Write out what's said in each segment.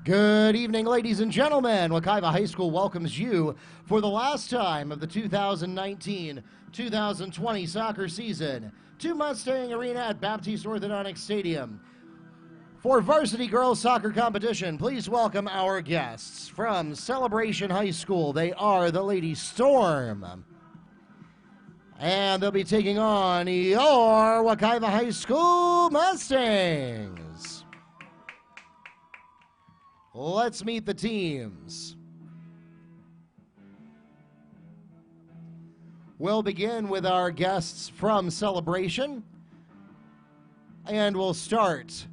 Good evening, ladies and gentlemen. Wekiva High School welcomes you for the last time of the 2019-2020 soccer season to Mustang Arena at Baptist Orthodontic Stadium. For varsity girls soccer competition, please welcome our guests from Celebration High School. They are the Lady Storm. And they'll be taking on your Wekiva High School Mustangs. Let's meet the teams. We'll begin with our guests from Celebration. And we'll start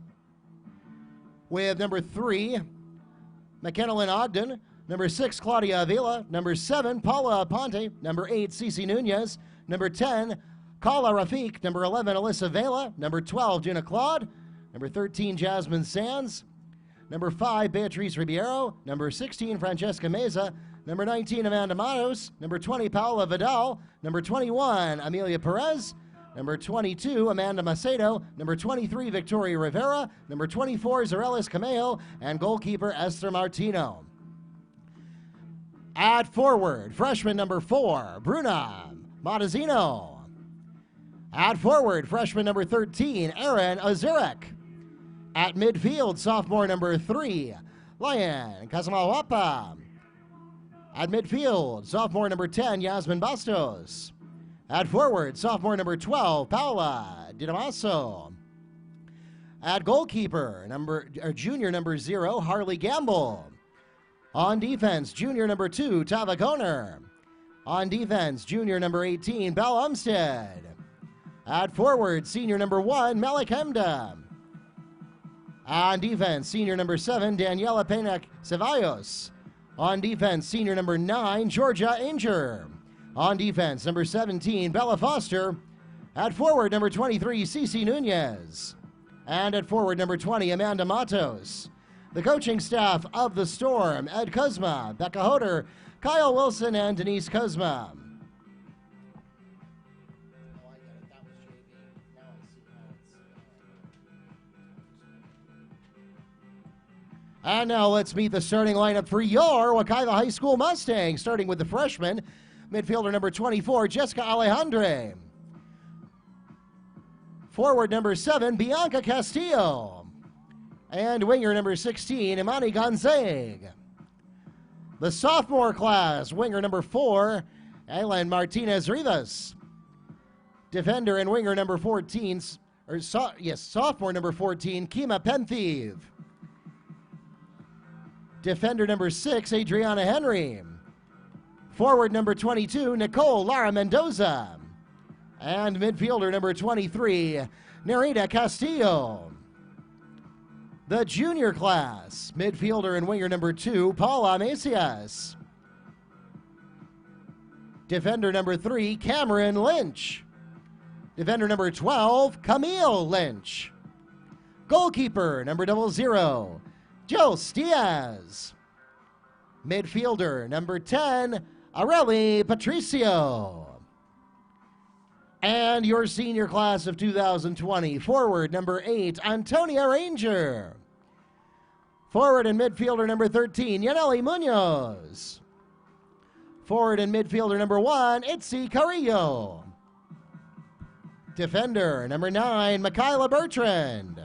with number 3, McKenna Lynn Ogden. Number 6, Claudia Avila. Number 7, Paula Aponte. Number 8, Cece Nunez. Number 10, Kala Rafiq. Number 11, Alyssa Vela. Number 12, Gina Claude. Number 13, Jasmine Sands. Number 5, Beatriz Ribeiro. Number 16, Francesca Meza. Number 19, Amanda Matos. Number 20, Paula Vidal. Number 21, Amelia Perez. Number 22, Amanda Macedo. Number 23, Victoria Rivera. Number 24, Zarelis Cameo. And goalkeeper Esther Martino. At forward, freshman number 4, Bruna Montezino. At forward, freshman number 13, Aaron Ozurek. At midfield, sophomore number 3, Lion Casamawapa. At midfield, sophomore number 10, Yasmin Bastos. At forward, sophomore number 12, Paula Di Damaso. At goalkeeper, junior number 0, Harley Gamble. On defense, junior number 2, Tava Goner. On defense, junior number 18, Belle Umstead. At forward, senior number 1, Malik Hemda. On defense, senior number 7, Daniela Penac Ceballos. On defense, senior number 9, Georgia Inger. On defense, number 17, Bella Foster. At forward, number 23, Cece Nunez. And at forward, number 20, Amanda Matos. The coaching staff of the Storm, Ed Kuzma, Becca Hoder, Kyle Wilson, and Denise Kuzma. And now let's meet the starting lineup for your Wekiva High School Mustangs, starting with the freshman, midfielder number 24, Jessica Alejandre. Forward number 7, Bianca Castillo. And winger number 16, Imani Gonzague. The sophomore class, winger number 4, Aileen Martinez Rivas. Defender and winger number 14, sophomore number 14, Kima Penthieve. Defender number 6, Adriana Henry. Forward number 22, Nicole Lara Mendoza. And midfielder number 23, Nerida Castillo. The junior class, midfielder and winger number 2, Paula Macias. Defender number 3, Cameron Lynch. Defender number 12, Camille Lynch. Goalkeeper number 00, Jose Diaz. Midfielder number 10, Areli Patricio. And your senior class of 2020, forward number 8, Antonia Ranger. Forward and midfielder number 13, Yaneli Munoz. Forward and midfielder number 1, Itzi Carrillo. Defender number 9, Michaela Bertrand.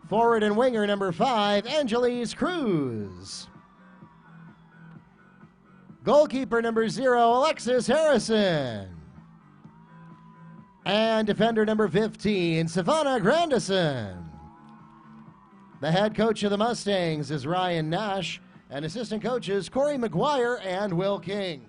Forward and winger number 5, Angeles Cruz. Goalkeeper number 0, Alexis Harrison. And defender number 15, Savannah Grandison. The head coach of the Mustangs is Ryan Nash, and assistant coaches Corey McGuire and Will King.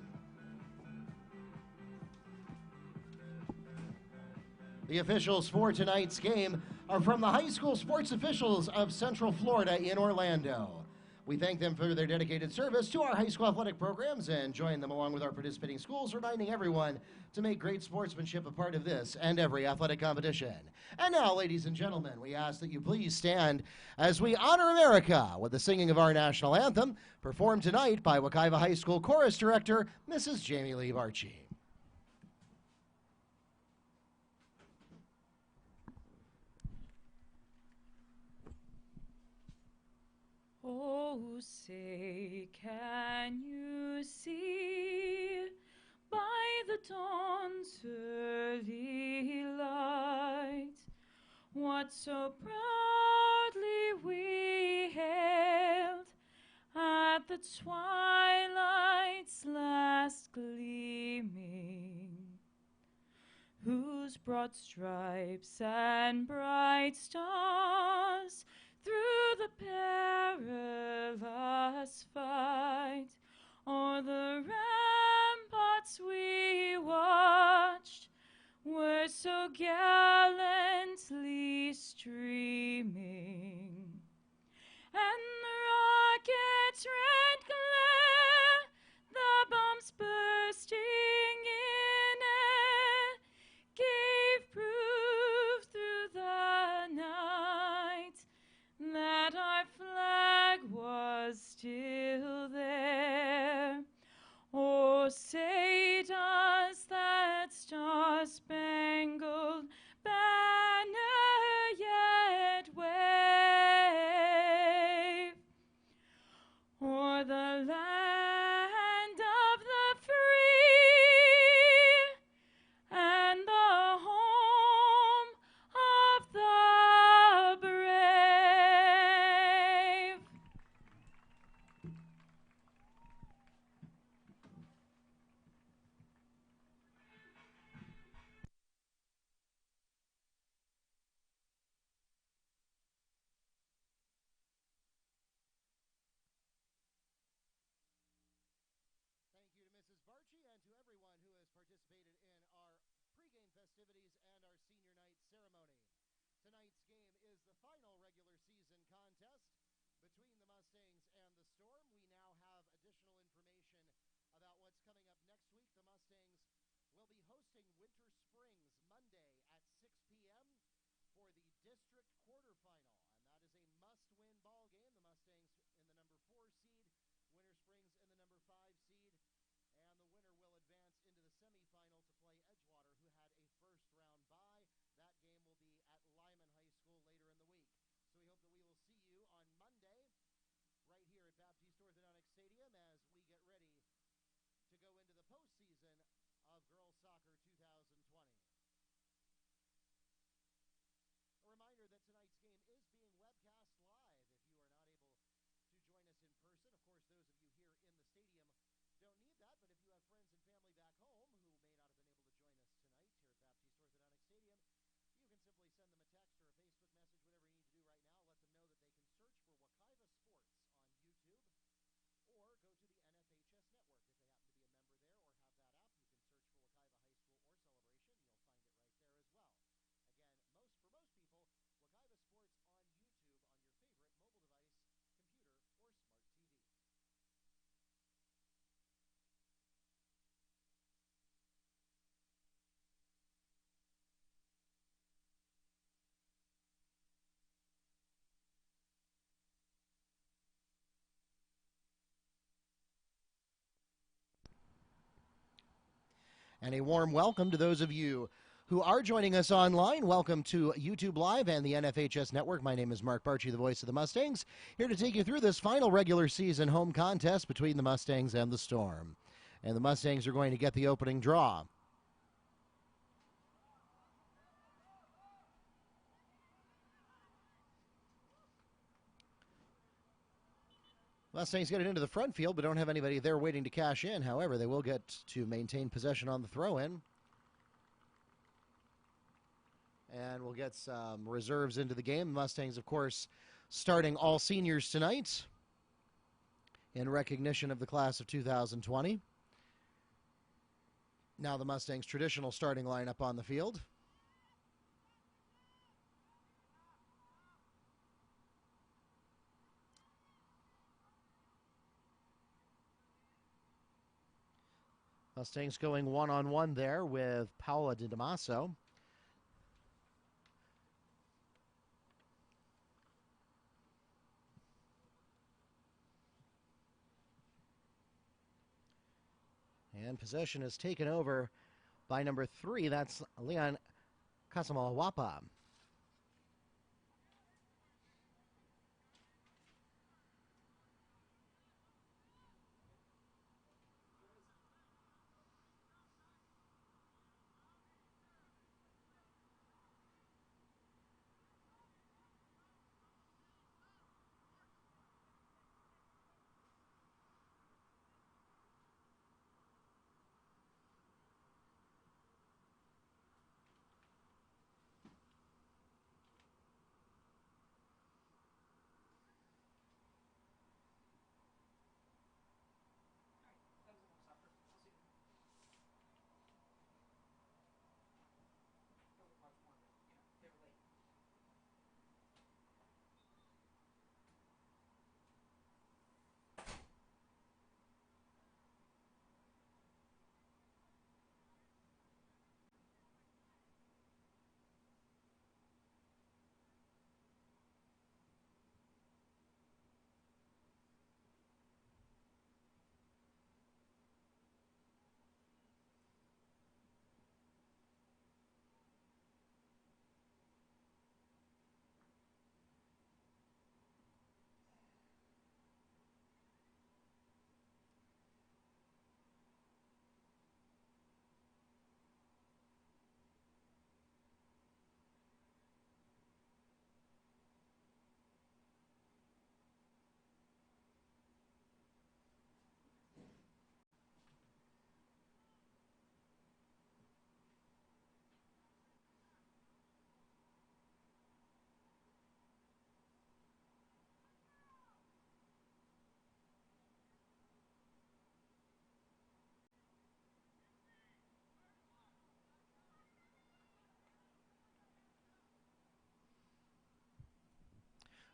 The officials for tonight's game are from the high school sports officials of Central Florida in Orlando. We thank them for their dedicated service to our high school athletic programs and join them along with our participating schools, reminding everyone to make great sportsmanship a part of this and every athletic competition. And now, ladies and gentlemen, we ask that you please stand as we honor America with the singing of our national anthem, performed tonight by Wekiva High School Chorus Director, Mrs. Jamie Lee Barchi. say, can you see by the dawn's early light what so proudly we hailed at the twilight's last gleaming, whose broad stripes and bright stars through the perilous fight o'er the ramparts we watched were so gallantly streaming, and the rocket's red glare, the bombs bursting in air, gave proof through the night that our flag was still there. Oh, say does that star-spangled banner yet wave o'er the land of the free and the home of the brave? Thank you to Mrs. Barchi and to everyone who has participated in our pregame festivities and our senior night ceremony. Tonight's game is the final regular season contest between the Mustangs and the Storm. We now have additional information about what's coming up next week. The Mustangs will be hosting Winter Springs Monday at 6 p.m. for the district quarterfinal, and that is a must-win ball game. The Mustangs in the number 4 seed, Winter Springs in the number 5 seed, and the winner will advance into the semifinal to play Edgewater, who had a first-round bye. That game will be at Lyman High School later in the week. So we hope that we will see you on Monday right here at Baptiste Orthodontic Stadium as we get ready to go into the postseason of Girls Soccer 2020. A reminder that tonight's game is being webcast live if you are not able to join us in person. Of course, those of you here in the stadium don't need that, but if you have friends and family back home who may not have been able to join us tonight here at Baptiste Orthodontic Stadium, you can simply send them a text or a Facebook message, whatever you need to do right now. Let them know that they can search for Wekiva Sports on YouTube or go to the NFHS network. If they happen to be a member there or have that app, you can search for Wekiva High School or Celebration. You'll find it right there as well. Again, for most people, Wekiva Sports on YouTube on your favorite mobile device, computer, or smart TV. And a warm welcome to those of you who are joining us online. Welcome to YouTube Live and the NFHS Network. My name is Mark Barchi, the voice of the Mustangs, here to take you through this final regular season home contest between the Mustangs and the Storm. And the Mustangs are going to get the opening draw. Mustangs get it into the front field, but don't have anybody there waiting to cash in. However, they will get to maintain possession on the throw-in. And we'll get some reserves into the game. Mustangs, of course, starting all seniors tonight in recognition of the class of 2020. Now the Mustangs' traditional starting lineup on the field. Mustangs going one-on-one there with Paula Di Damaso. And possession is taken over by number 3. That's Leon Kasamawapa.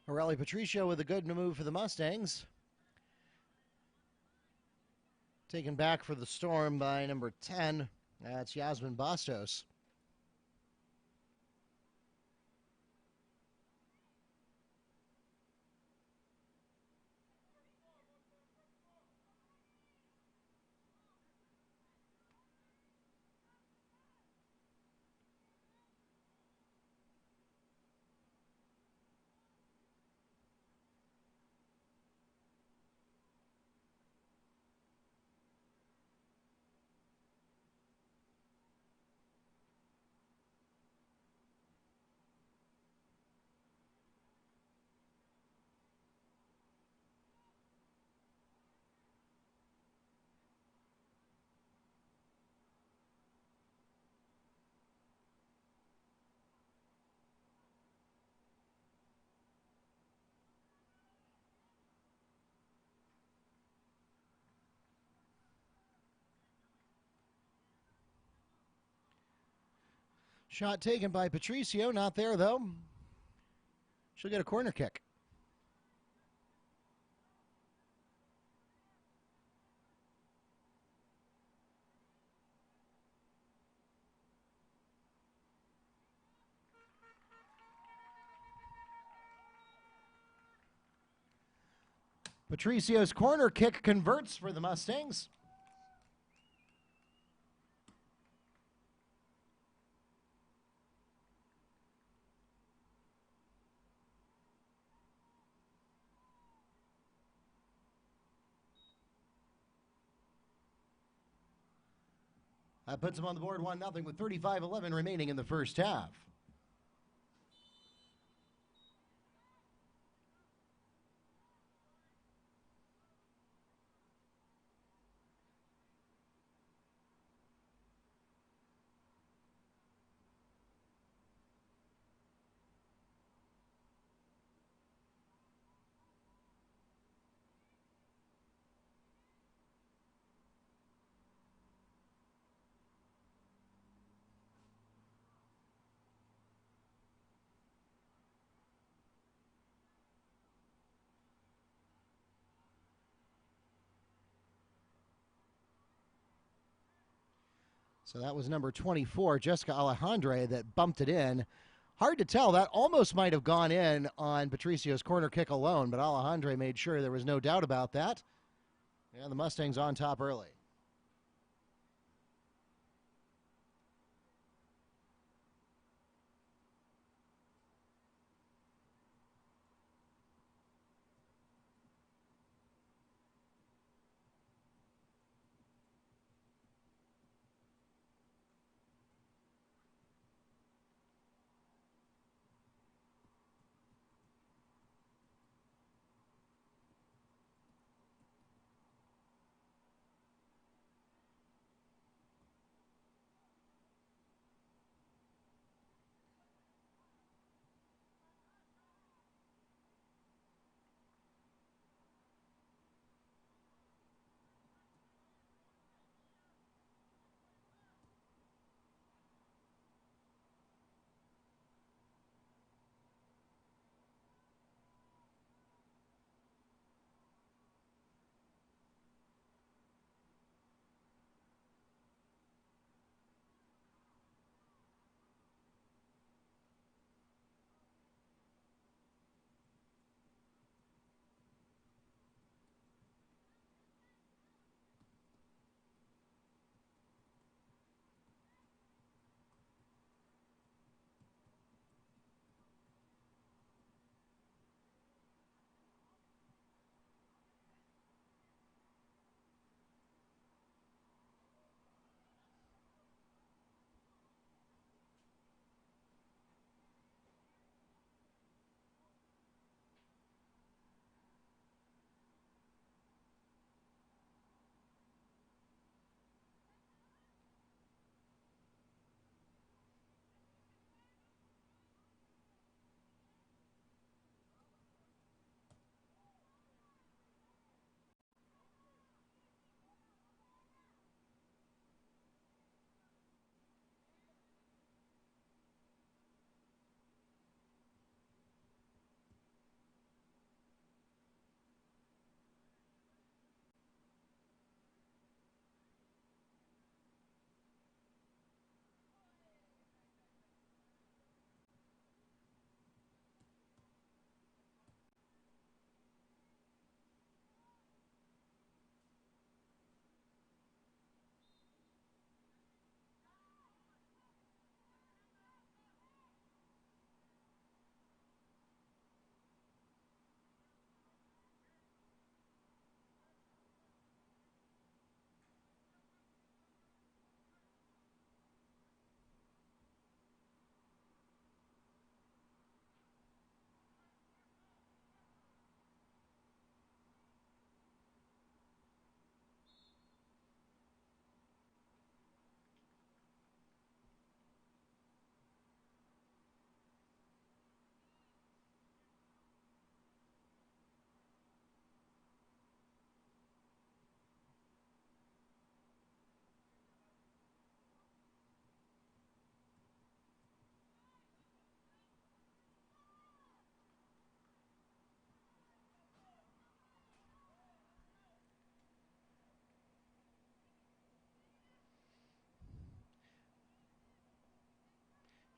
Aureli Patricio with a good move for the Mustangs. Taken back for the Storm by number 10. That's Yasmin Bastos. Shot taken by Patricio, not there though. She'll get a corner kick. Patricio's corner kick converts for the Mustangs. That puts them on the board 1-0 with 35-11 remaining in the first half. So that was number 24, Jessica Alejandre, that bumped it in. Hard to tell. That almost might have gone in on Patricio's corner kick alone, but Alejandre made sure there was no doubt about that. And the Mustangs on top early.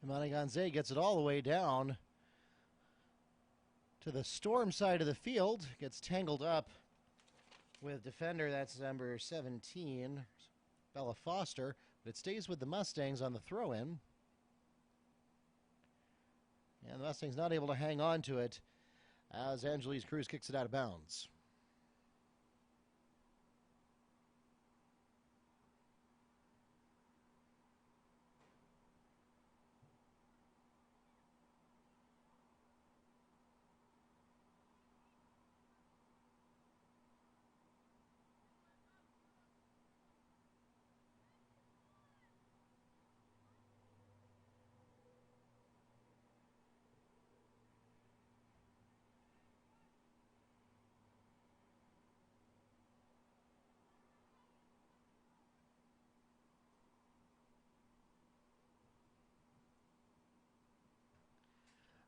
Maniganze gets it all the way down to the Storm side of the field. Gets tangled up with defender, that's number 17, Bella Foster. But it stays with the Mustangs on the throw-in. And the Mustangs not able to hang on to it as Angeles Cruz kicks it out of bounds.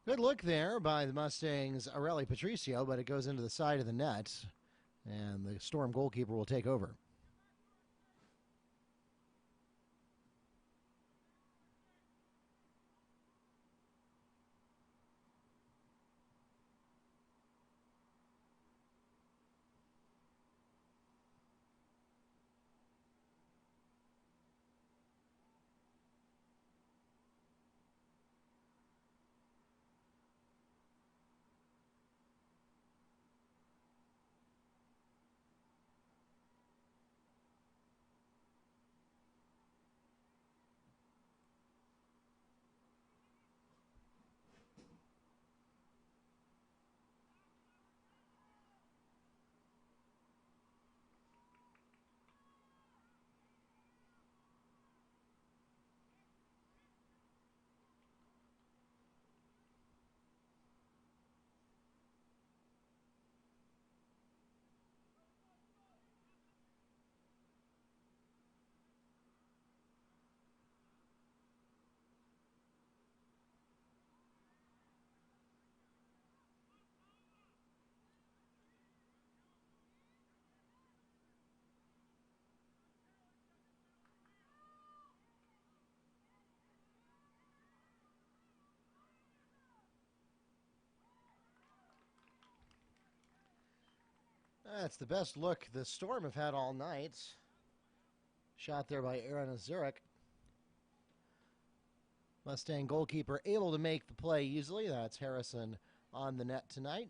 Good look there by the Mustangs' Aureli Patricio, but it goes into the side of the net, and the Storm goalkeeper will take over. That's the best look the Storm have had all night. Shot there by Aaron Azurek. Mustang goalkeeper able to make the play easily. That's Harrison on the net tonight.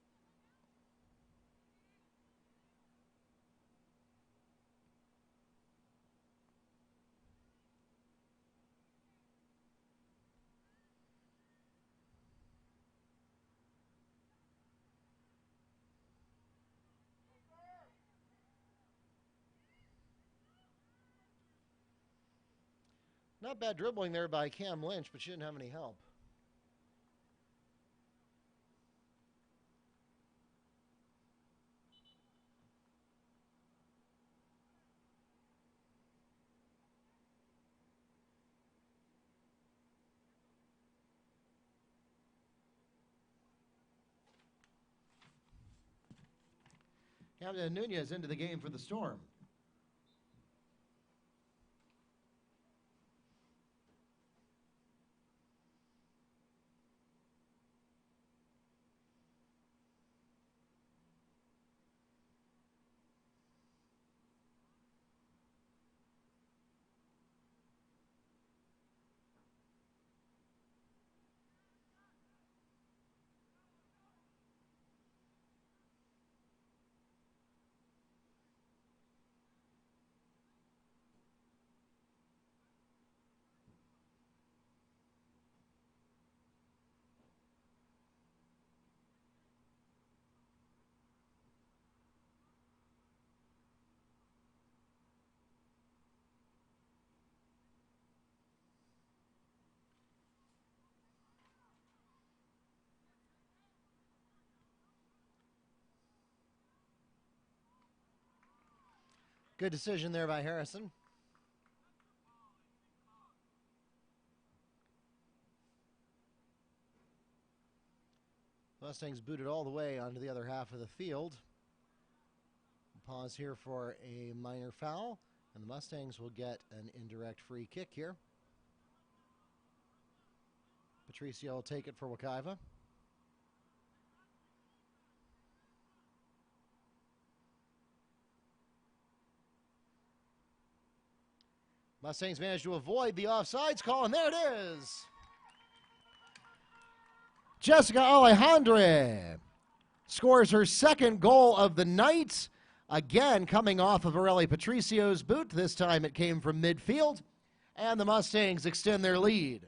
Not bad dribbling there by Cam Lynch, but she didn't have any help. Camden Nunez into the game for the Storm. Good decision there by Harrison. Mustangs booted all the way onto the other half of the field. Pause here for a minor foul, and the Mustangs will get an indirect free kick here. Patricio will take it for Wekiva. Mustangs managed to avoid the offsides call, and there it is. Jessica Alejandre scores her second goal of the night. Again, coming off of Aureli Patricio's boot. This time it came from midfield, and the Mustangs extend their lead.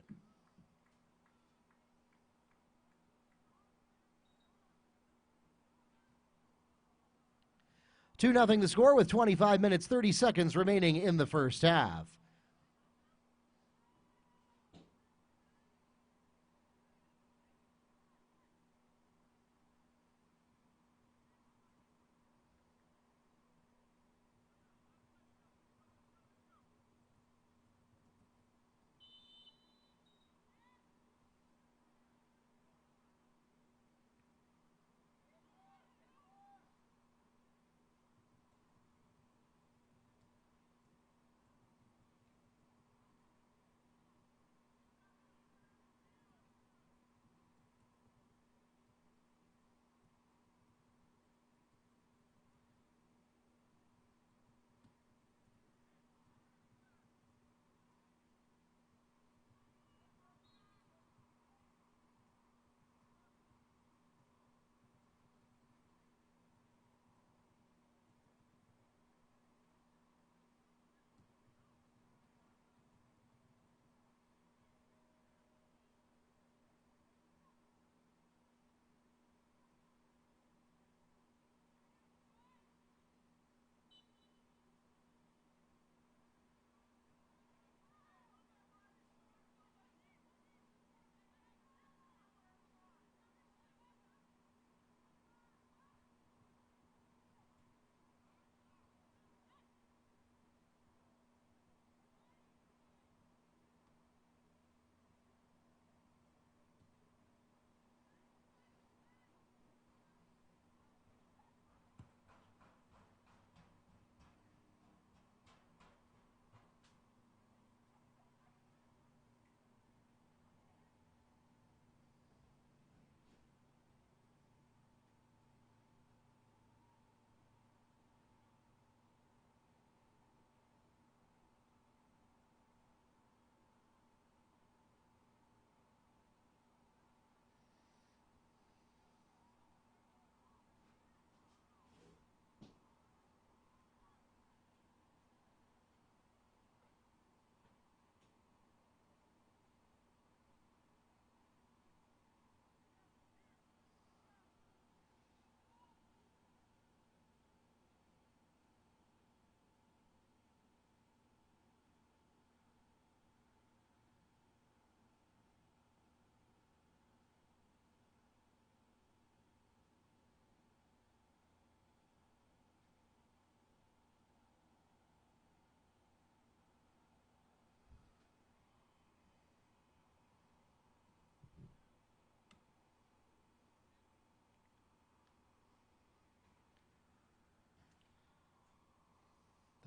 2-0 the score with 25 minutes, 30 seconds remaining in the first half.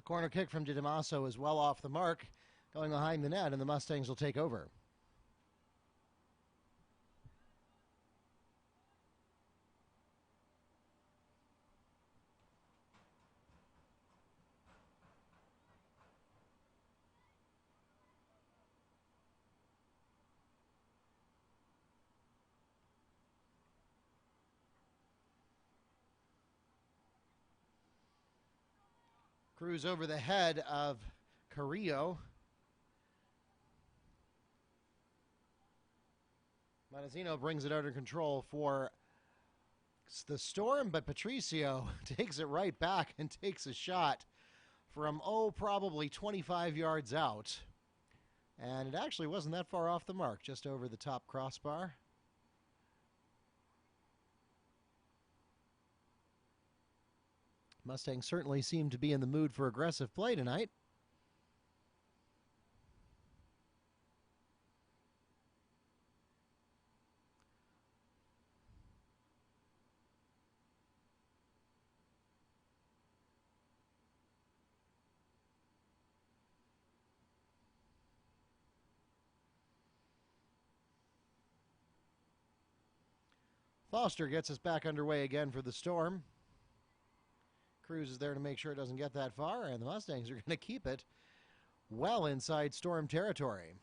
The corner kick from DiDamaso is well off the mark, going behind the net, and the Mustangs will take over. Cruise over the head of Carrillo. Montezino brings it under control for the Storm, but Patricio takes it right back and takes a shot from, probably 25 yards out. And it actually wasn't that far off the mark, just over the top crossbar. Mustangs certainly seem to be in the mood for aggressive play tonight. Foster gets us back underway again for the Storm. Cruz is there to make sure it doesn't get that far, and the Mustangs are going to keep it well inside Storm territory.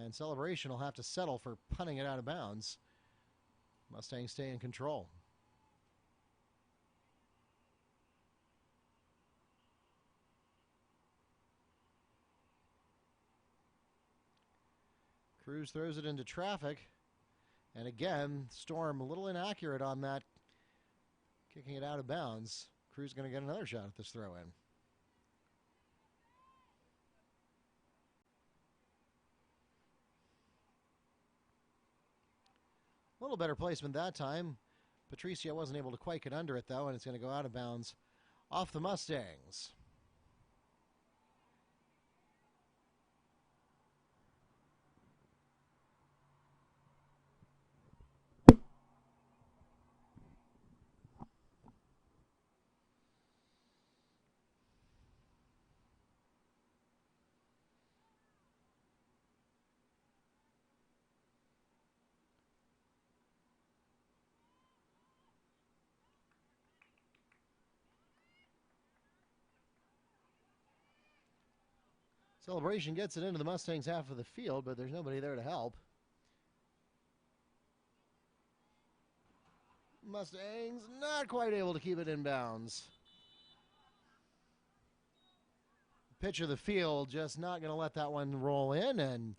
And Celebration will have to settle for punting it out of bounds. Mustangs stay in control. Cruz throws it into traffic. And again, Storm a little inaccurate on that, kicking it out of bounds. Cruz going to get another shot at this throw-in. A little better placement that time. Patricio wasn't able to quite get under it, though, and it's going to go out of bounds off the Mustangs. Celebration gets it into the Mustangs half of the field, but there's nobody there to help. Mustangs not quite able to keep it in bounds. Pitch of the field, just not going to let that one roll in, and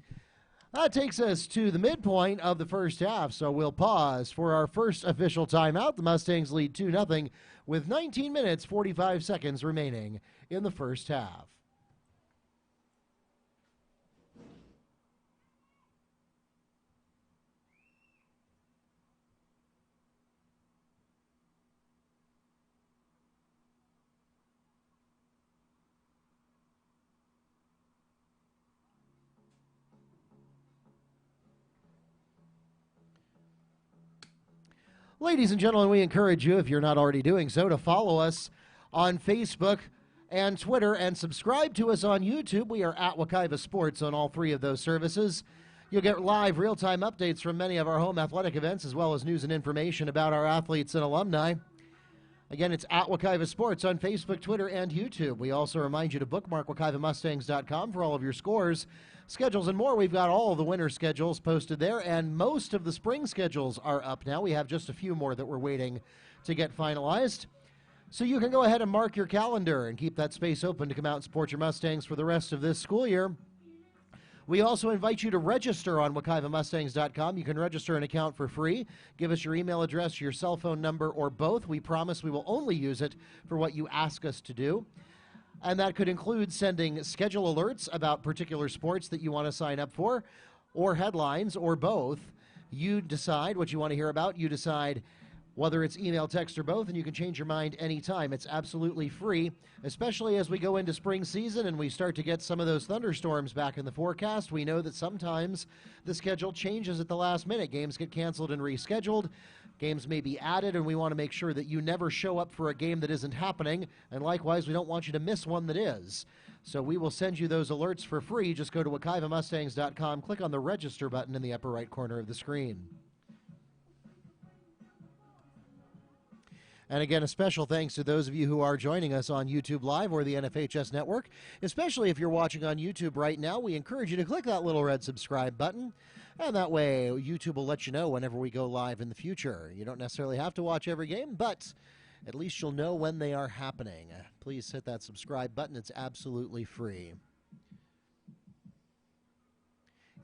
that takes us to the midpoint of the first half, so we'll pause for our first official timeout. The Mustangs lead 2-0 with 19 minutes, 45 seconds remaining in the first half. Ladies and gentlemen, we encourage you, if you're not already doing so, to follow us on Facebook and Twitter and subscribe to us on YouTube. We are at Wekiva Sports on all three of those services. You'll get live, real-time updates from many of our home athletic events, as well as news and information about our athletes and alumni. Again, it's at Wekiva Sports on Facebook, Twitter, and YouTube. We also remind you to bookmark WekivaMustangs.com for all of your scores, schedules, and more. We've got all of the winter schedules posted there, and most of the spring schedules are up now. We have just a few more that we're waiting to get finalized. So you can go ahead and mark your calendar and keep that space open to come out and support your Mustangs for the rest of this school year. We also invite you to register on WekivaMustangs.com. You can register an account for free. Give us your email address, your cell phone number, or both. We promise we will only use it for what you ask us to do. And that could include sending schedule alerts about particular sports that you want to sign up for, or headlines, or both. You decide what you want to hear about. You decide whether it's email, text, or both, and you can change your mind anytime. It's absolutely free, especially as we go into spring season and we start to get some of those thunderstorms back in the forecast. We know that sometimes the schedule changes at the last minute. Games get canceled and rescheduled. Games may be added, and we want to make sure that you never show up for a game that isn't happening, and likewise, we don't want you to miss one that is. So we will send you those alerts for free. Just go to WekivaMustangs.com, click on the register button in the upper right corner of the screen. And again, a special thanks to those of you who are joining us on YouTube Live or the NFHS Network. Especially if you're watching on YouTube right now, we encourage you to click that little red subscribe button. And that way, YouTube will let you know whenever we go live in the future. You don't necessarily have to watch every game, but at least you'll know when they are happening. Please hit that subscribe button. It's absolutely free.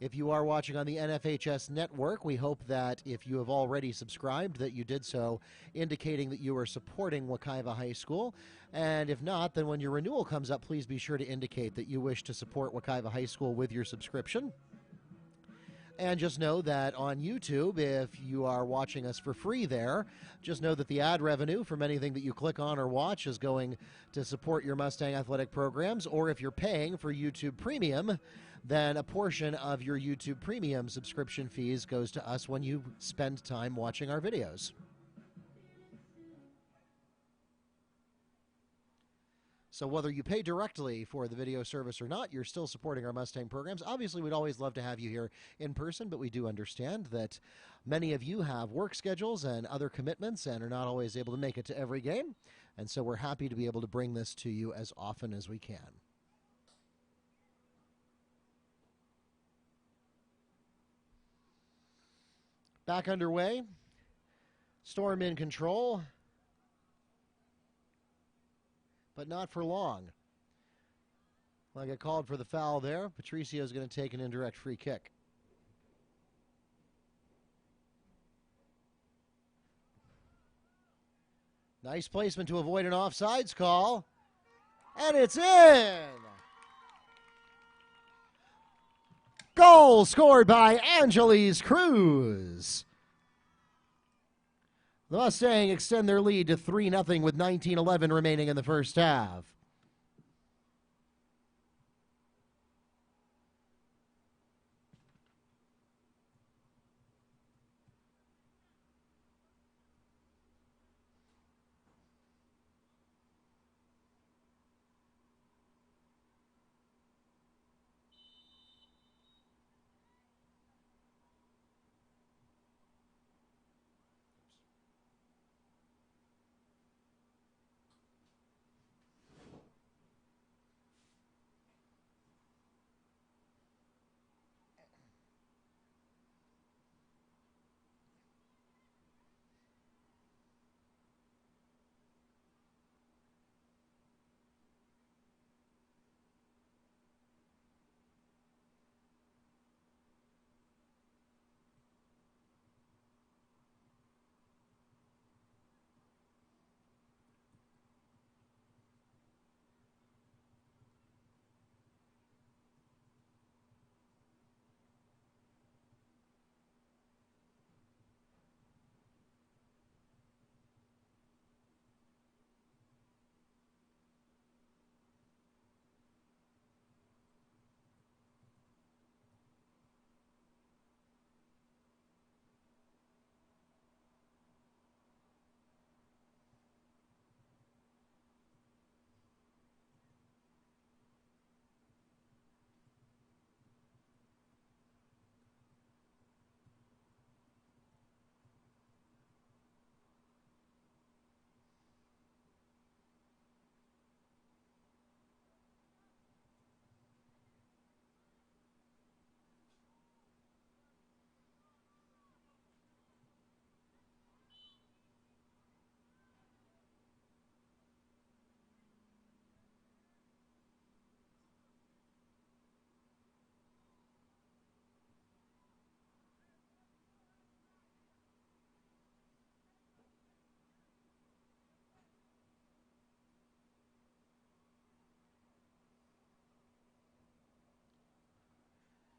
If you are watching on the NFHS Network, we hope that if you have already subscribed, that you did so, indicating that you are supporting Wekiva High School. And if not, then when your renewal comes up, please be sure to indicate that you wish to support Wekiva High School with your subscription. And just know that on YouTube, if you are watching us for free there, just know that the ad revenue from anything that you click on or watch is going to support your Mustang athletic programs. Or if you're paying for YouTube Premium, then a portion of your YouTube Premium subscription fees goes to us when you spend time watching our videos. So whether you pay directly for the video service or not, you're still supporting our Mustang programs. Obviously, we'd always love to have you here in person, but we do understand that many of you have work schedules and other commitments and are not always able to make it to every game. And so we're happy to be able to bring this to you as often as we can. Back underway. Storm in control, but not for long. Like I called for the foul there, Patricio is going to take an indirect free kick. Nice placement to avoid an offsides call, and it's in! Goal scored by Angeles Cruz. The Mustangs extend their lead to 3-0 with 19:11 remaining in the first half.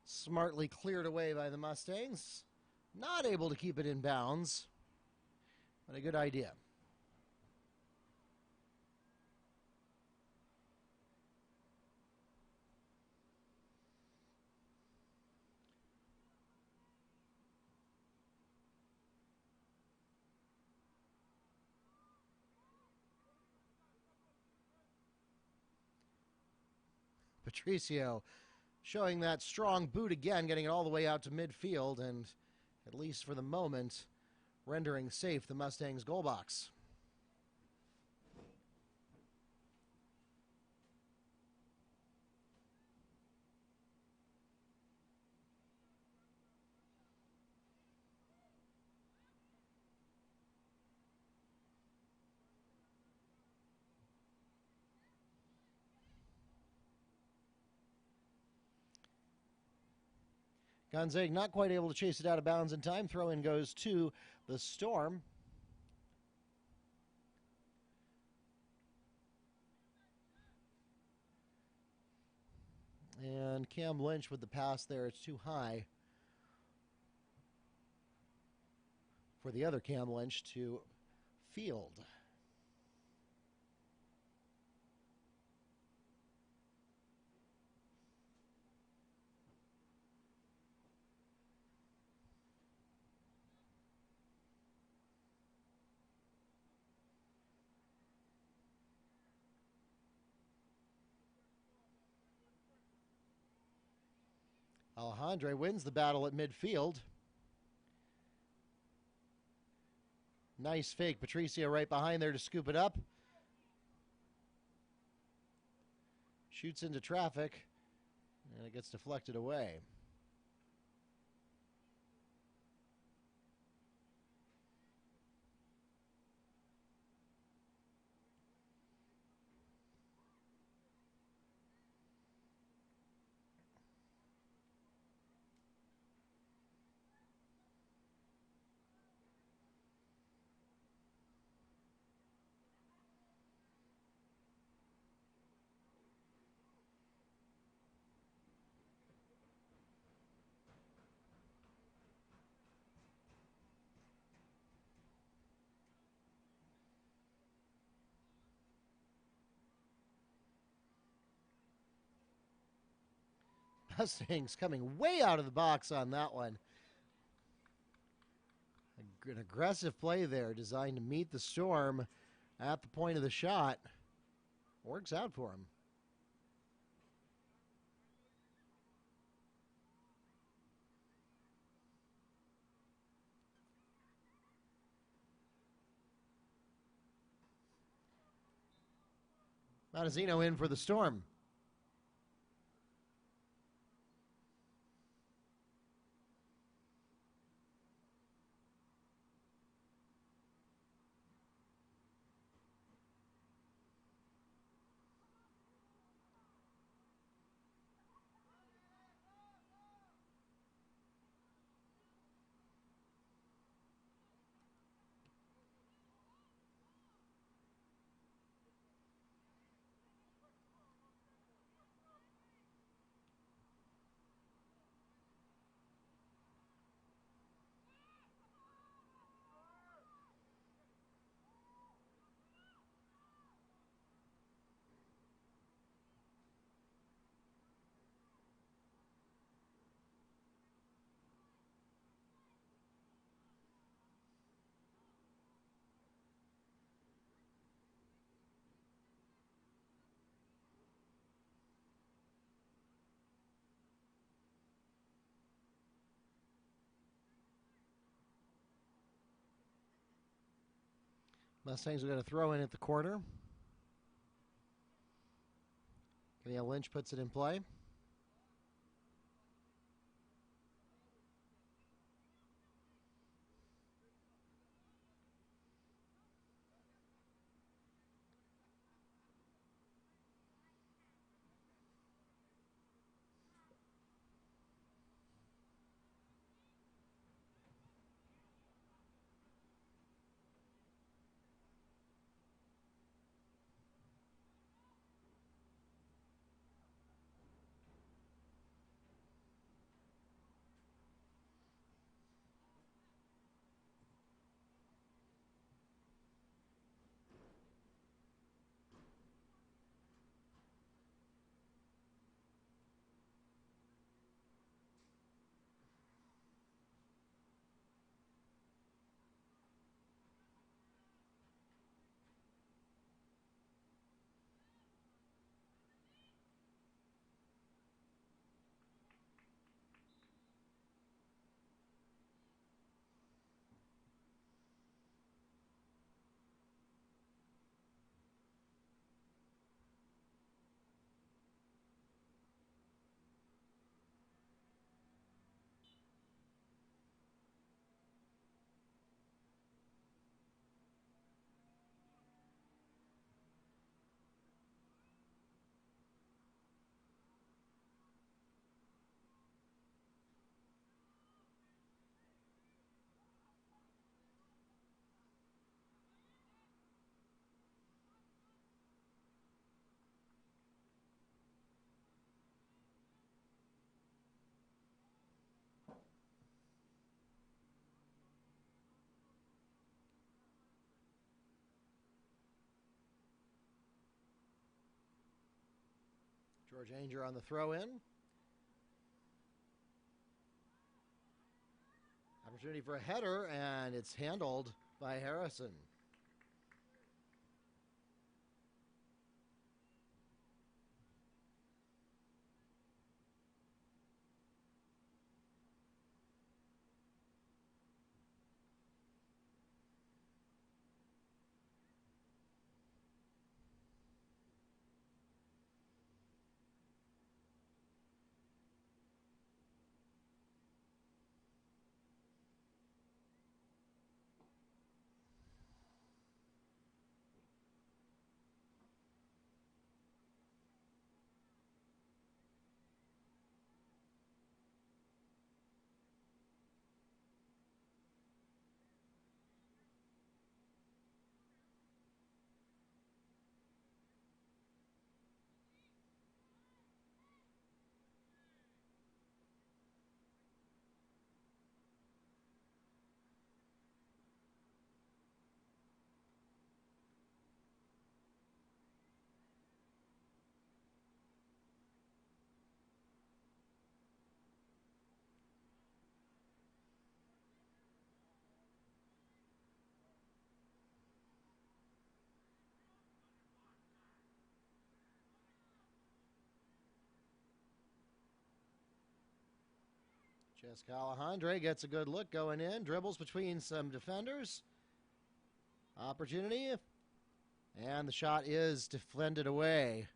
Smartly cleared away by the Mustangs. Not able to keep it in bounds, but a good idea. Patricio showing that strong boot again, getting it all the way out to midfield, and at least for the moment, rendering safe the Mustangs' goal box. Gonzaga not quite able to chase it out of bounds in time. Throw in goes to the Storm. And Cam Lynch with the pass there. It's too high for the other Cam Lynch to field. Alejandre wins the battle at midfield. Nice fake. Patricio right behind there to scoop it up. Shoots into traffic, and it gets deflected away. Mustangs coming way out of the box on that one. An aggressive play there designed to meet the storm at the point of the shot. Works out for him. Montezino in for the Storm. Mustangs are going to throw in at the corner. Kenny Lynch puts it in play. George Anger on the throw-in. Opportunity for a header, and it's handled by Harrison. Jessica Alejandre gets a good look going in. Dribbles between some defenders. Opportunity. And the shot is defended away.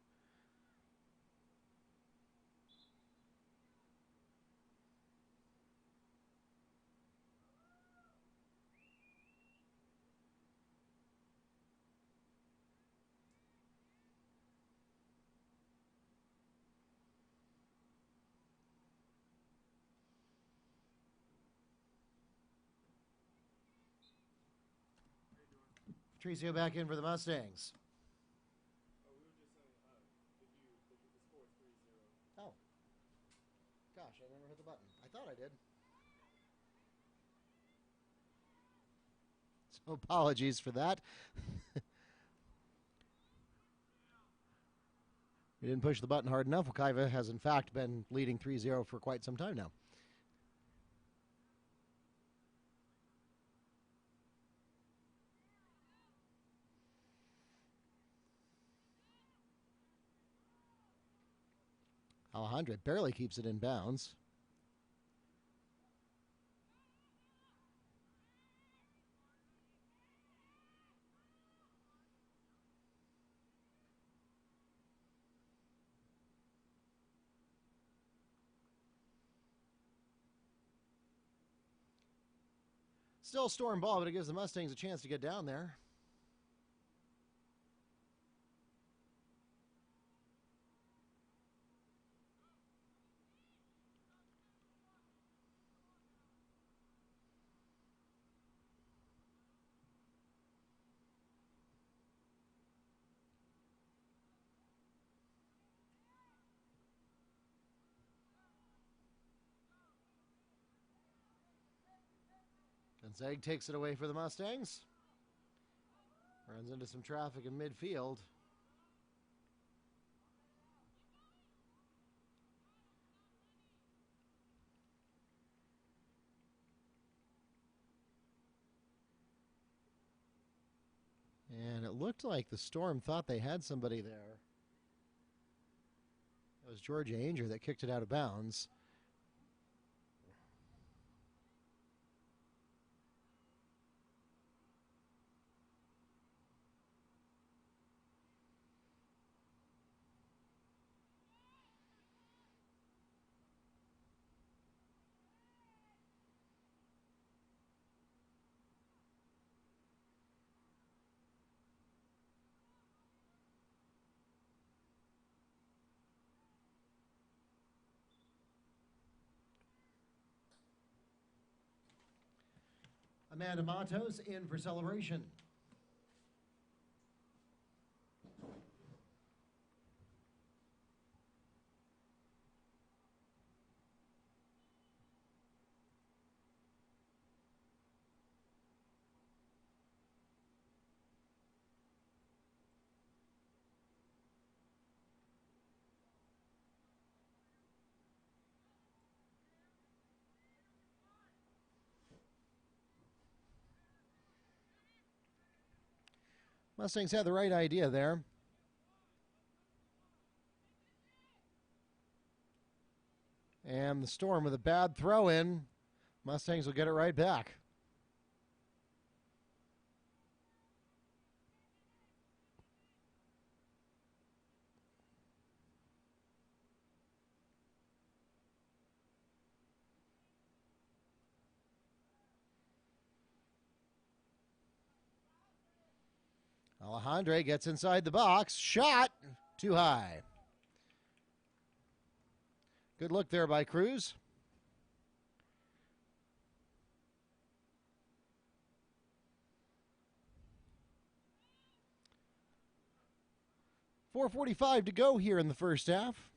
Patricio back in for the Mustangs. We were just saying, if the score is 3-0. Oh. Gosh, I never hit the button. I thought I did. So apologies for that. We didn't push the button hard enough. Wekiva has, in fact, been leading 3-0 for quite some time now. Alejandro barely keeps it in bounds. Still storm ball, but it gives the Mustangs a chance to get down there. Gonzaga takes it away for the Mustangs. Runs into some traffic in midfield. And it looked like the Storm thought they had somebody there. It was George Ainger that kicked it out of bounds. Amanda Matos in for celebration. Mustangs had the right idea there. And the Storm with a bad throw in. Mustangs will get it right back. Alejandre gets inside the box. Shot too high. Good look there by Cruz. .445 to go here in the first half.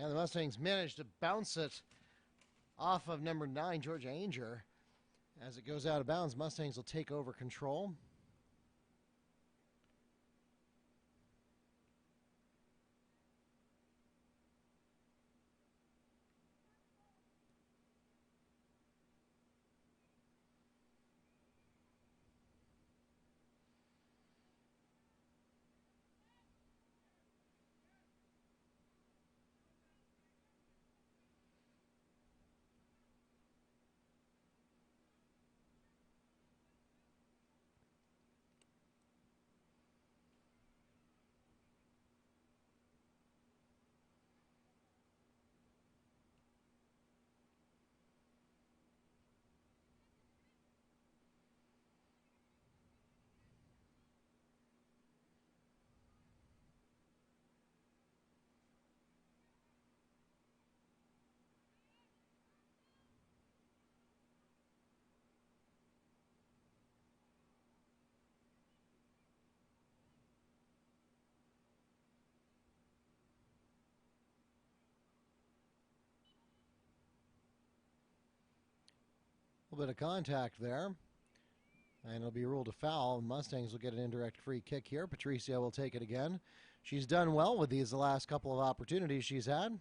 And the Mustangs managed to bounce it off of number 9, Georgia Anger. As it goes out of bounds, Mustangs will take over control. A little bit of contact there. And it'll be ruled a foul. Mustangs will get an indirect free kick here. Patricia will take it again. She's done well with these the last couple of opportunities she's had.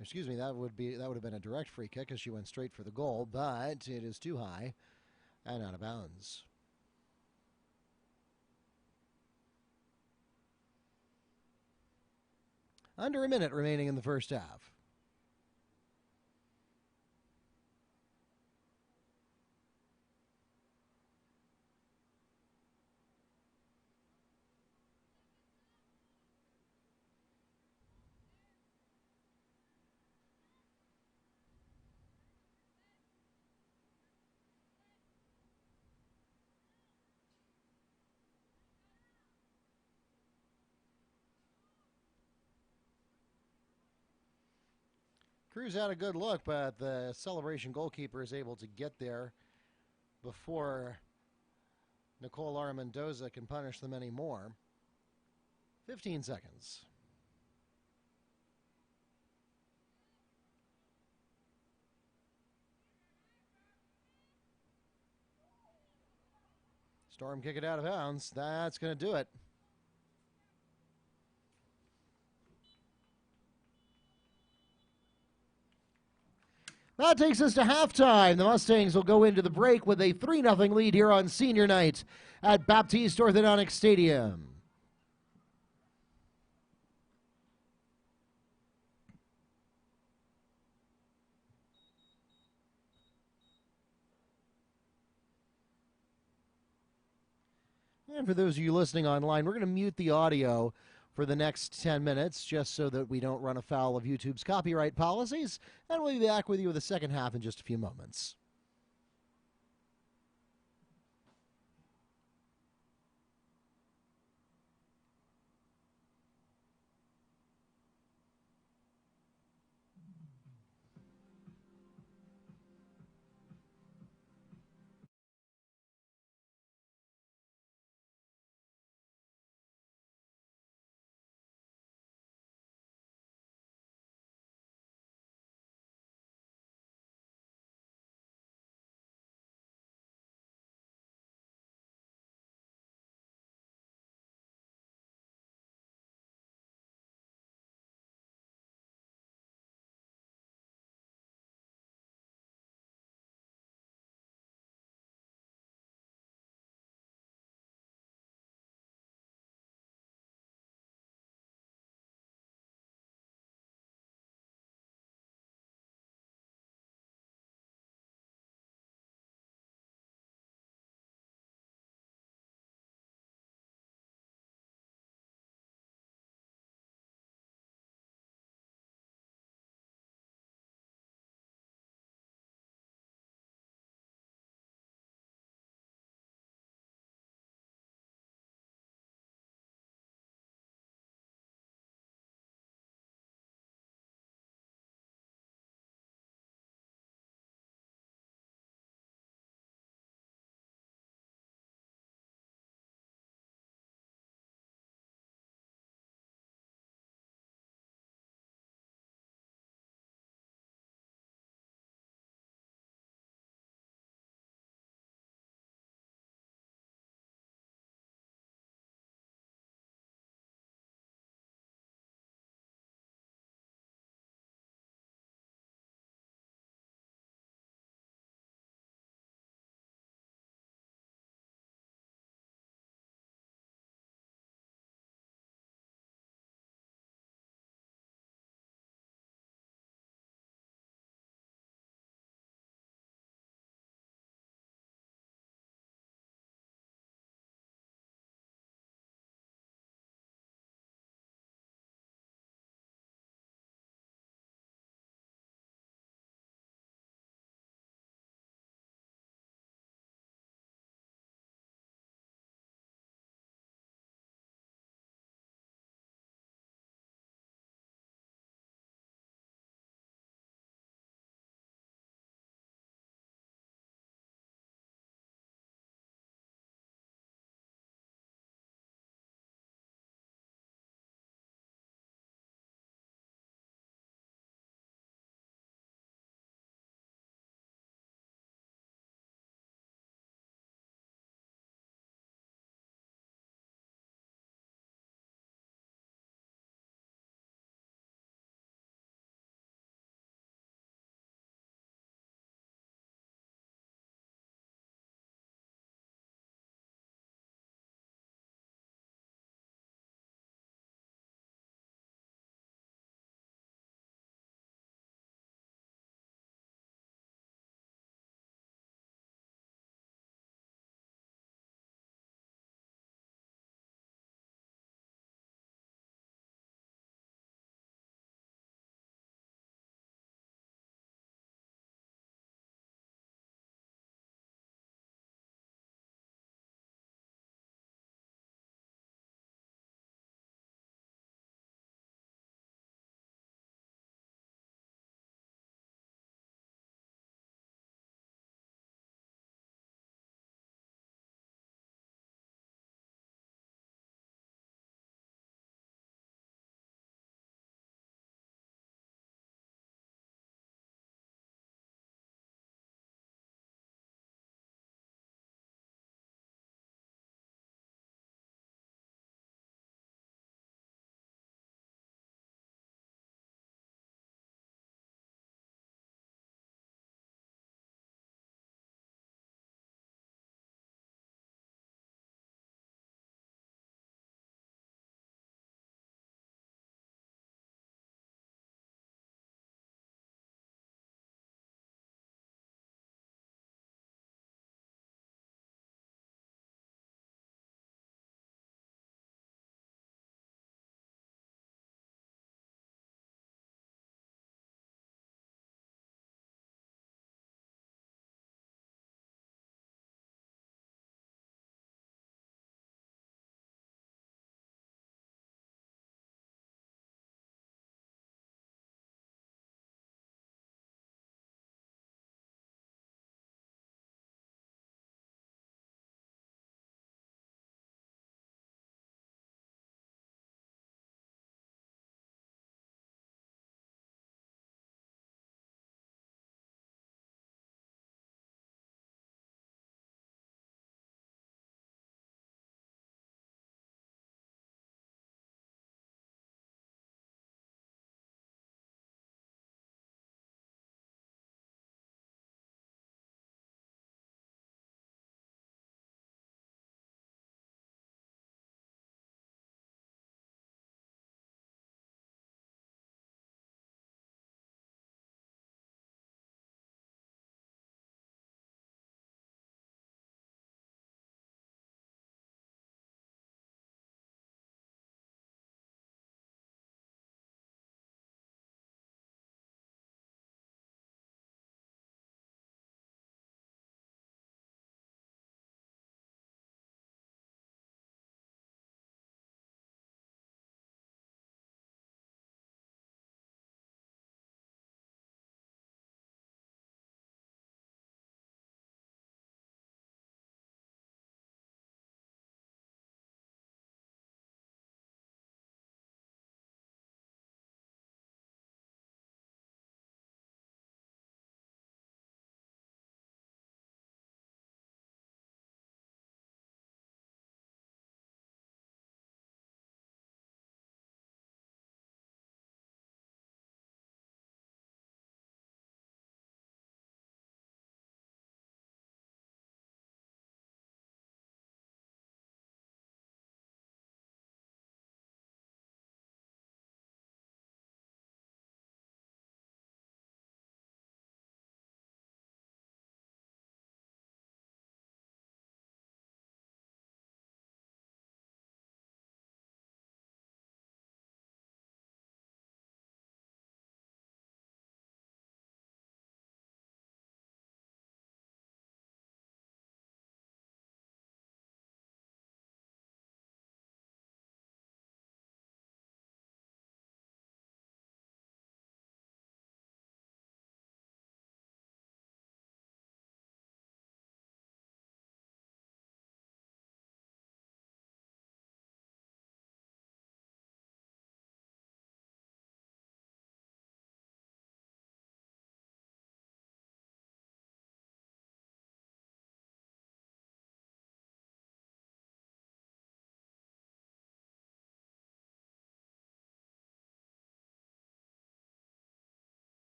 Excuse me, that would have been a direct free kick as she went straight for the goal, but it is too high and out of bounds. Under a minute remaining in the first half. Cruz had a good look, but the Celebration goalkeeper is able to get there before Nicole Armendoza can punish them anymore. 15 seconds. Storm kick it out of bounds. That's going to do it. That takes us to halftime. The Mustangs will go into the break with a 3-0 lead here on senior night at Baptiste Orthodontic Stadium. And for those of you listening online, we're going to mute the audio for the next 10 minutes just so that we don't run afoul of YouTube's copyright policies. And we'll be back with you with the second half in just a few moments.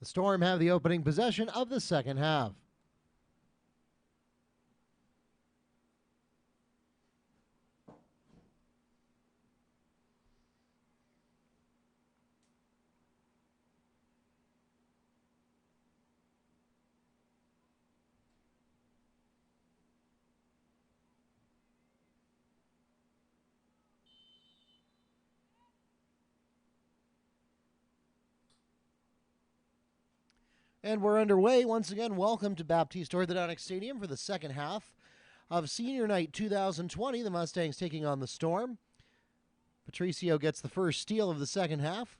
The Storm have the opening possession of the second half. And we're underway. Once again, welcome to Baptiste Orthodontic Stadium for the second half of Senior Night 2020. The Mustangs taking on the Storm. Patricio gets the first steal of the second half.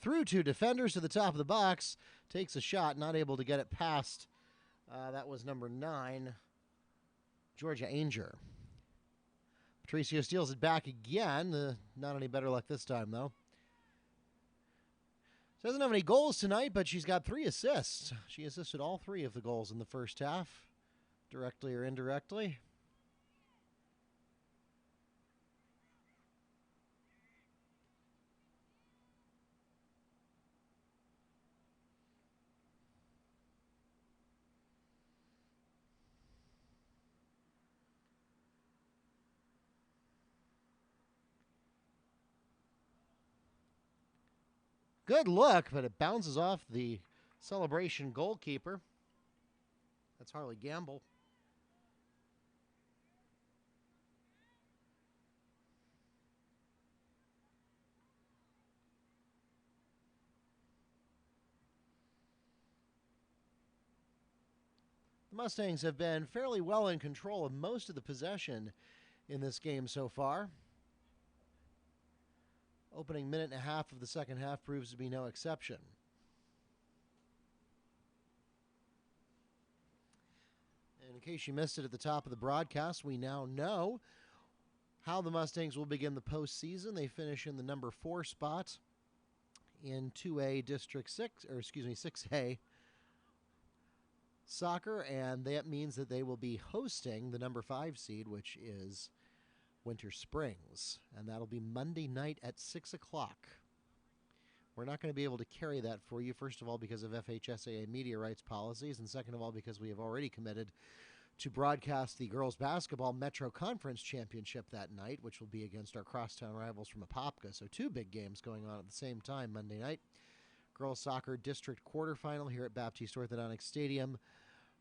Through two defenders to the top of the box. Takes a shot, not able to get it past. That was number 9, Georgia Ainger. Patricio steals it back again. Not any better luck this time, though. She doesn't have any goals tonight, but she's got 3 assists. She assisted all 3 of the goals in the first half, directly or indirectly. Good look, but it bounces off the Celebration goalkeeper. That's Harley Gamble. The Mustangs have been fairly well in control of most of the possession in this game so far. Opening minute and a half of the second half proves to be no exception. And in case you missed it at the top of the broadcast, we now know how the Mustangs will begin the postseason. They finish in the number 4 spot in 2A District 6, or excuse me, 6A soccer, and that means that they will be hosting the number 5 seed, which is Winter Springs, and that'll be Monday night at 6 o'clock. We're not going to be able to carry that for you, first of all, because of FHSAA media rights policies, and second of all, because we have already committed to broadcast the girls basketball Metro Conference Championship that night, which will be against our crosstown rivals from Apopka. So 2 big games going on at the same time Monday night. Girls soccer district quarterfinal here at Baptiste Orthodontic Stadium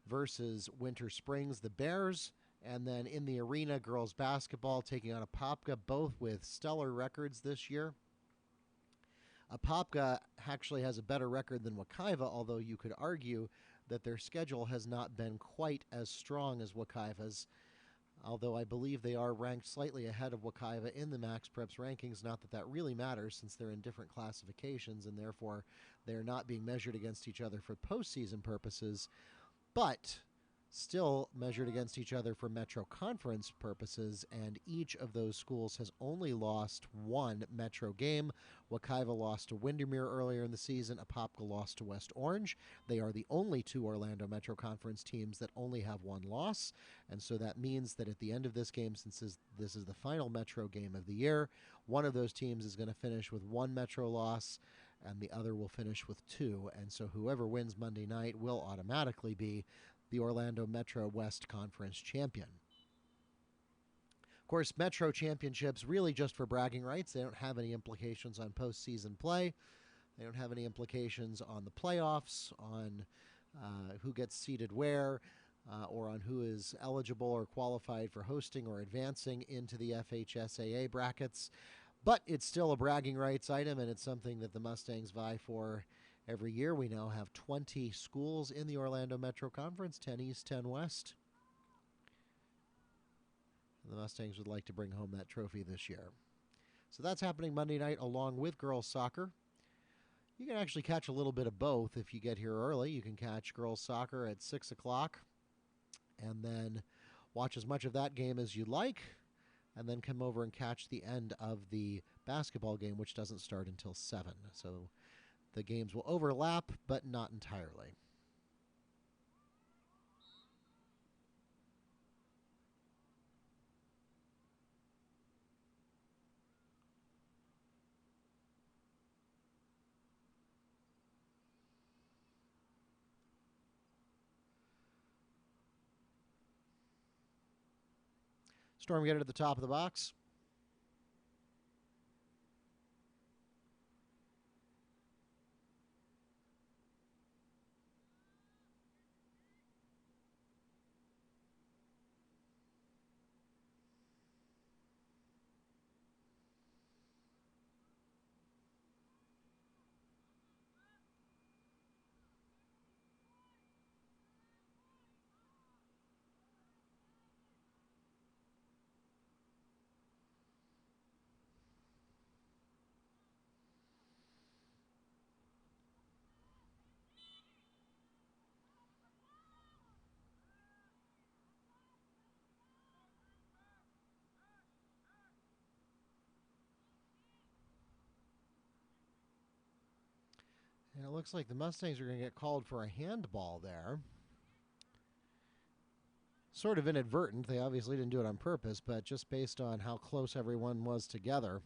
versus Winter Springs, the Bears. And then in the arena, girls basketball taking on Apopka, both with stellar records this year. Apopka actually has a better record than Wekiva, although you could argue that their schedule has not been quite as strong as Wekiva's, although I believe they are ranked slightly ahead of Wekiva in the Max Preps rankings. Not that that really matters, since they're in different classifications, and therefore they're not being measured against each other for postseason purposes, but still measured against each other for Metro Conference purposes, and each of those schools has only lost 1 Metro game. Wekiva lost to Windermere earlier in the season. Apopka lost to West Orange. They are the only 2 Orlando Metro Conference teams that only have 1 loss, and so that means that at the end of this game, since this is the final Metro game of the year, one of those teams is going to finish with 1 Metro loss, and the other will finish with 2, and so whoever wins Monday night will automatically be the Orlando Metro West Conference champion. Of course, Metro championships really just for bragging rights. They don't have any implications on postseason play. They don't have any implications on the playoffs, on who gets seated where, or on who is eligible or qualified for hosting or advancing into the FHSAA brackets. But it's still a bragging rights item, and it's something that the Mustangs vie for every year. We now have 20 schools in the Orlando Metro Conference, 10 East, 10 West. The Mustangs would like to bring home that trophy this year. So that's happening Monday night along with girls soccer. You can actually catch a little bit of both if you get here early. You can catch girls soccer at 6 o'clock and then watch as much of that game as you like, and then come over and catch the end of the basketball game, which doesn't start until 7. So the games will overlap, but not entirely. Storm get it at the top of the box. And it looks like the Mustangs are going to get called for a handball there. Sort of inadvertent. They obviously didn't do it on purpose, but just based on how close everyone was together.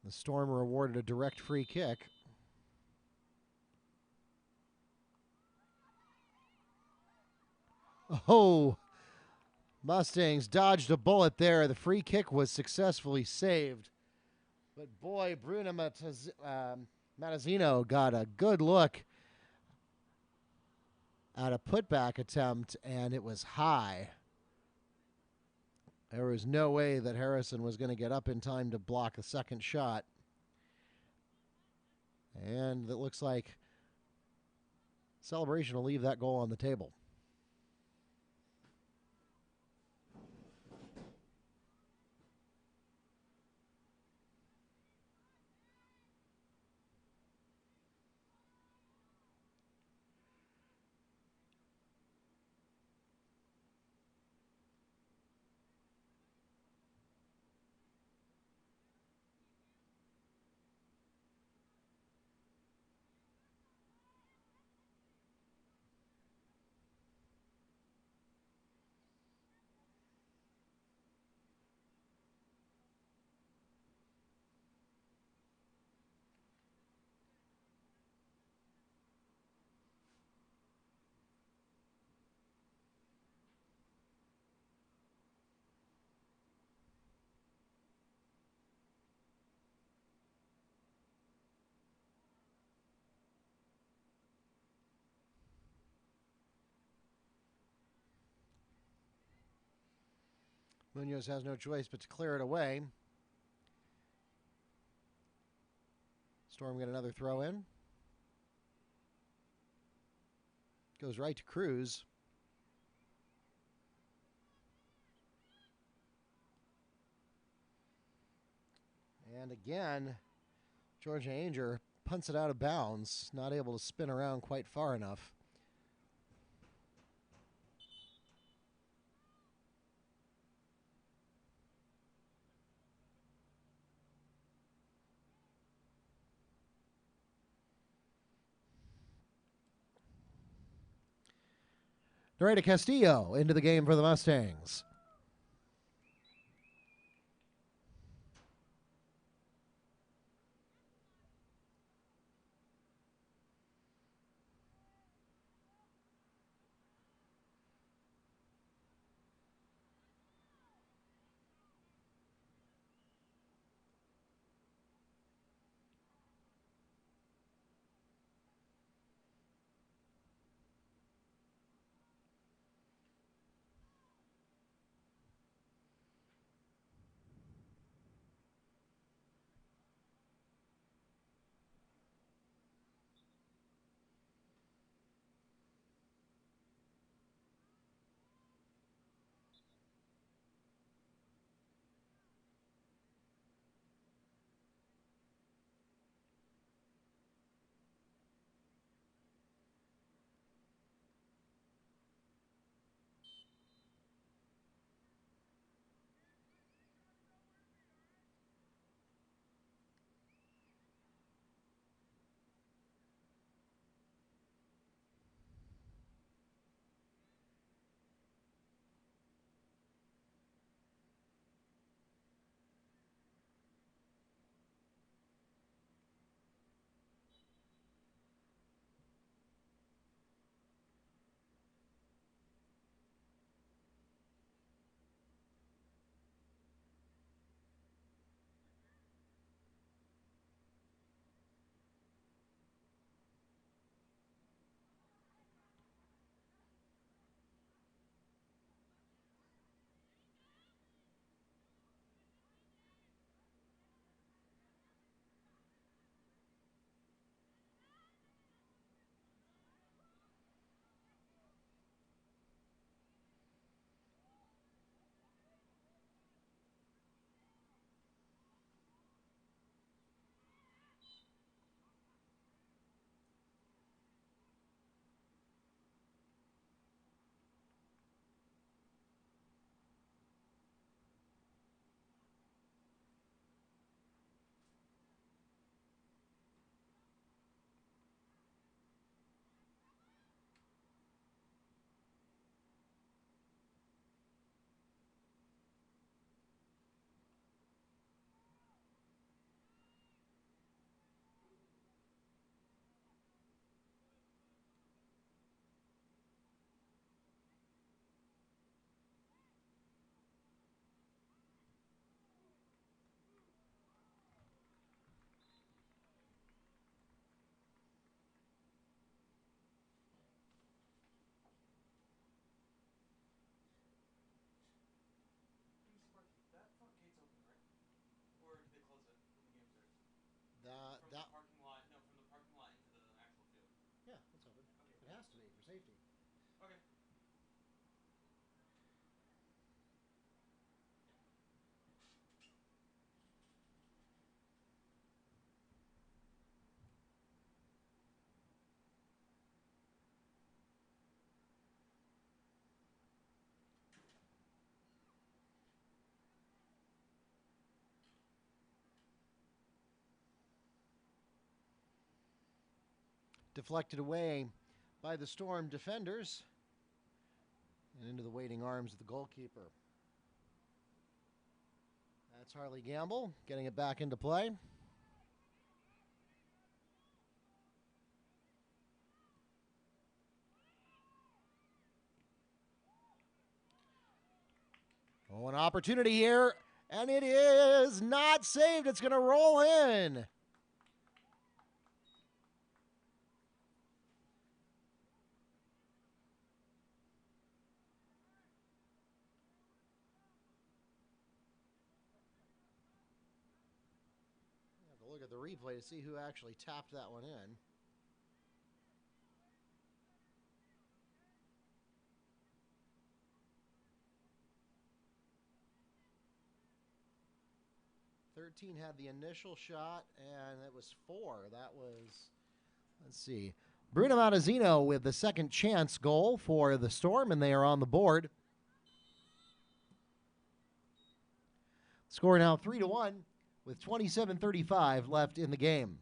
The Storm were awarded a direct free kick. Oh, Mustangs dodged a bullet there. The free kick was successfully saved. But boy, Bruno Matazzino got a good look at a putback attempt, and it was high. There was no way that Harrison was going to get up in time to block the second shot. And it looks like celebration will leave that goal on the table. Munoz has no choice but to clear it away. Storm get another throw in. Goes right to Cruz. And again, Georgia Anger punts it out of bounds, not able to spin around quite far enough. Doretta Castillo into the game for the Mustangs. deflected away by the Storm defenders and into the waiting arms of the goalkeeper. That's Harley Gamble getting it back into play. Oh, an opportunity here, and it is not saved. It's going to roll in. Have to look at the replay to see who actually tapped that one in. "13 had the initial shot, and it was 4. That was, let's see, Bruno Mattazino with the second chance goal for the Storm, and they are on the board. Score now 3-1 with 27:35 left in the game.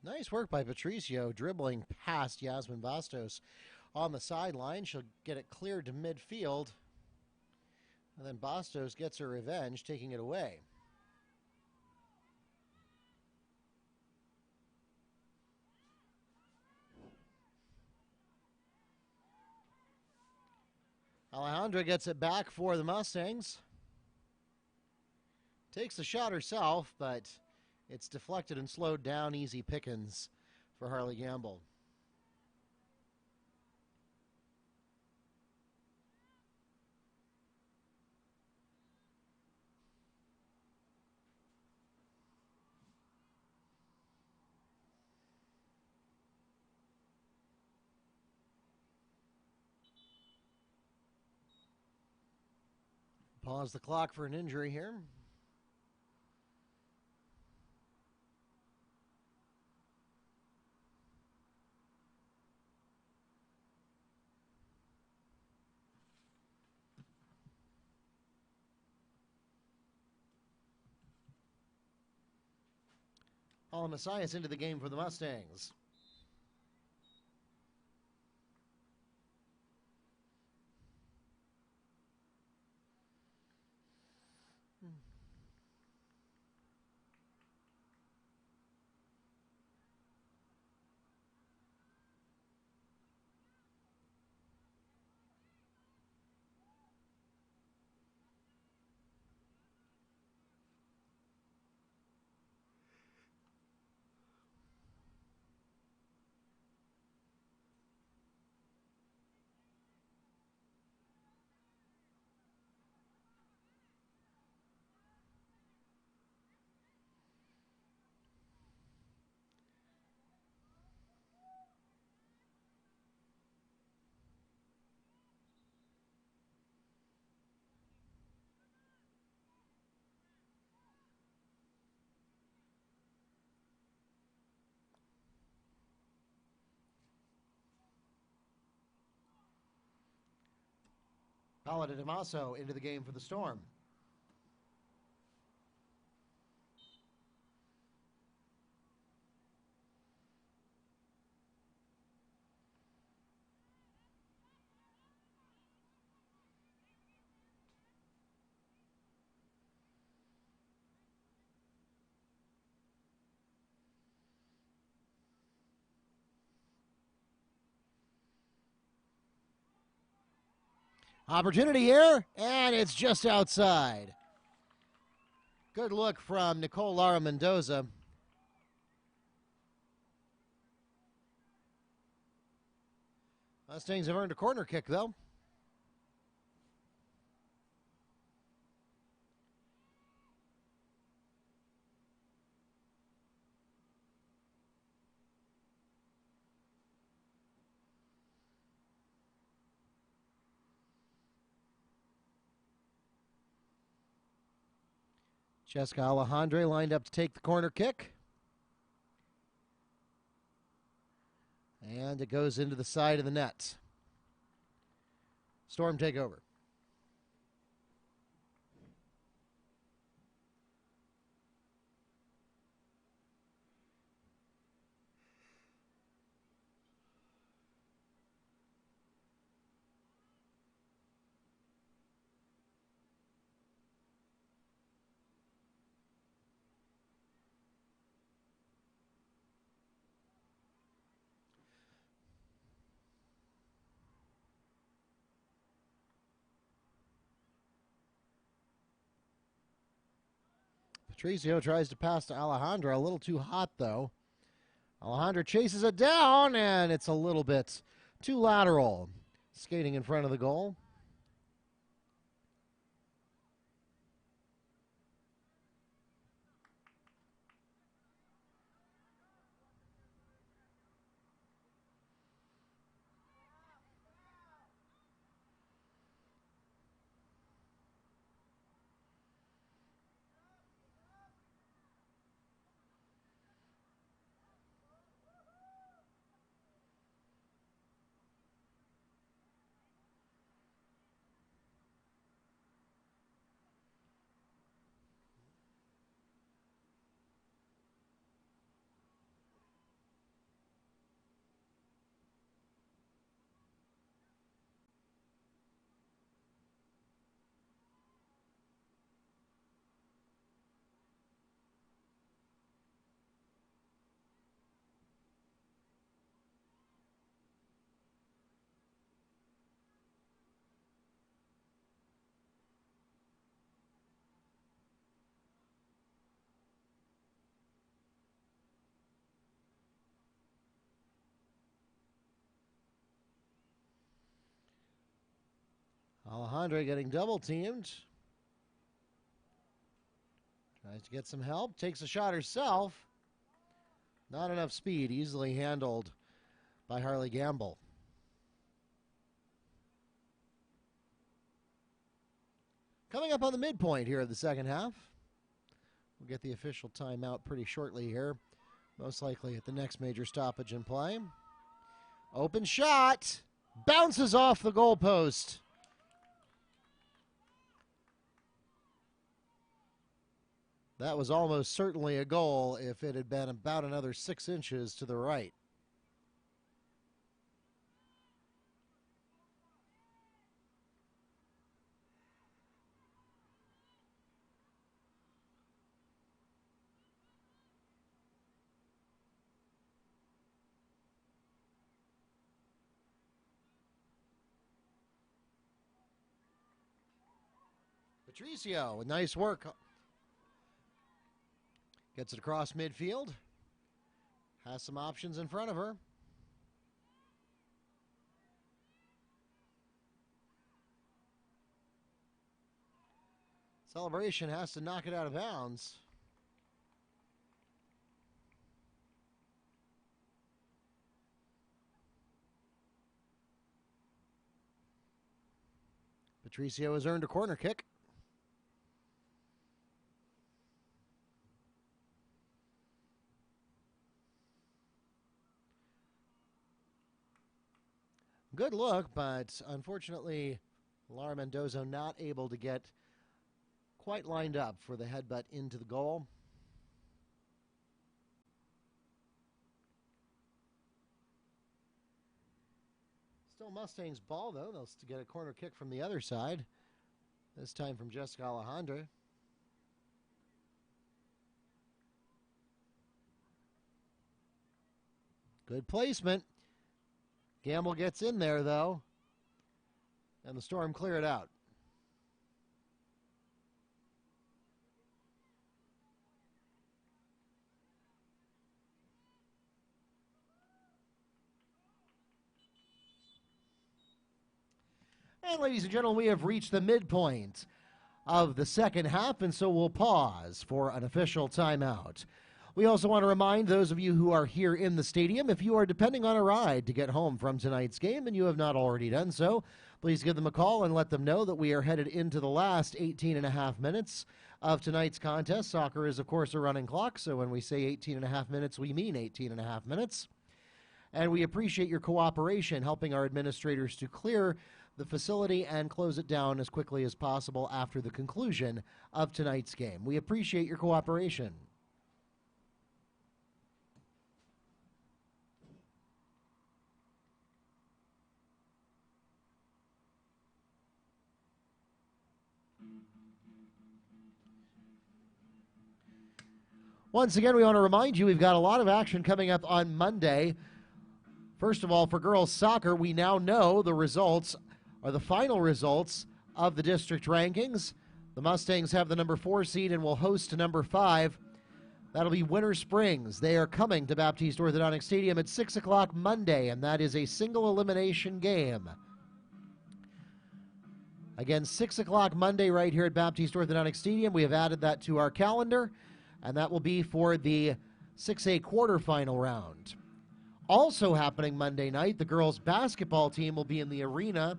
Nice work by Patricio, dribbling past Yasmin Bastos on the sideline. She'll get it cleared to midfield. And then Bastos gets her revenge, taking it away. Alejandra gets it back for the Mustangs. Takes the shot herself, but it's deflected and slowed down. Easy pickings for Harley Gamble. Pause the clock for an injury here. Paula Messias into the game for the Mustangs. Paula de Damaso into the game for the Storm. Opportunity here, and it's just outside. Good look from Nicole Lara Mendoza. Mustangs have earned a corner kick, though. Jessica Alejandre lined up to take the corner kick. And it goes into the side of the net. Storm take over. Patricio tries to pass to Alejandra, a little too hot though. Alejandra chases it down, and it's a little bit too lateral. Skating in front of the goal. Alejandra getting double teamed. Tries to get some help. Takes a shot herself. Not enough speed. Easily handled by Harley Gamble. Coming up on the midpoint here of the second half. We'll get the official timeout pretty shortly here. Most likely at the next major stoppage in play. Open shot. Bounces off the goalpost. That was almost certainly a goal if it had been about another 6 inches to the right. Patricio with nice work. Gets it across midfield. Has some options in front of her. Celebration has to knock it out of bounds. Patricio has earned a corner kick. Good look, but unfortunately, Lara Mendoza not able to get quite lined up for the headbutt into the goal. Still Mustangs ball, though. They'll get a corner kick from the other side. This time from Jessica Alejandra. Good placement. Gamble gets in there, though. And the Storm clear it out. And ladies and gentlemen, we have reached the midpoint of the second half, and so we'll pause for an official timeout. We also want to remind those of you who are here in the stadium, if you are depending on a ride to get home from tonight's game and you have not already done so, please give them a call and let them know that we are headed into the last 18 and a half minutes of tonight's contest. Soccer is, of course, a running clock, so when we say 18 and a half minutes, we mean 18 and a half minutes. And we appreciate your cooperation helping our administrators to clear the facility and close it down as quickly as possible after the conclusion of tonight's game. We appreciate your cooperation. Once again, we want to remind you we've got a lot of action coming up on Monday. First of all, for girls soccer, we now know the results, or the final results, of the district rankings. The Mustangs have the number 4 seed and will host to number 5. That'll be Winter Springs. They are coming to Baptiste Orthodontic Stadium at 6 o'clock Monday, and that is a single elimination game. Again, 6 o'clock Monday right here at Baptiste Orthodontic Stadium. We have added that to our calendar, and that will be for the 6A quarterfinal round. Also happening Monday night, the girls basketball team will be in the arena.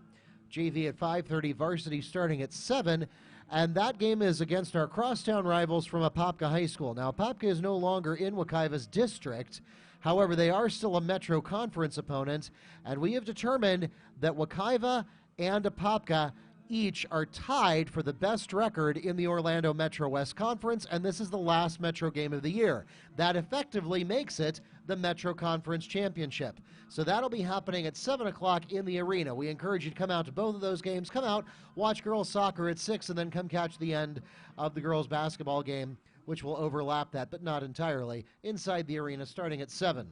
JV at 5:30, varsity starting at 7. And that game is against our crosstown rivals from Apopka High School. Now, Apopka is no longer in Wekiva's district. However, they are still a Metro Conference opponent. And we have determined that Wekiva and Apopka each are tied for the best record in the Orlando Metro West Conference, and this is the last Metro game of the year. That effectively makes it the Metro Conference Championship. So that'll be happening at 7 o'clock in the arena. We encourage you to come out to both of those games. Come out, watch girls soccer at 6, and then come catch the end of the girls basketball game, which will overlap that, but not entirely, inside the arena starting at 7.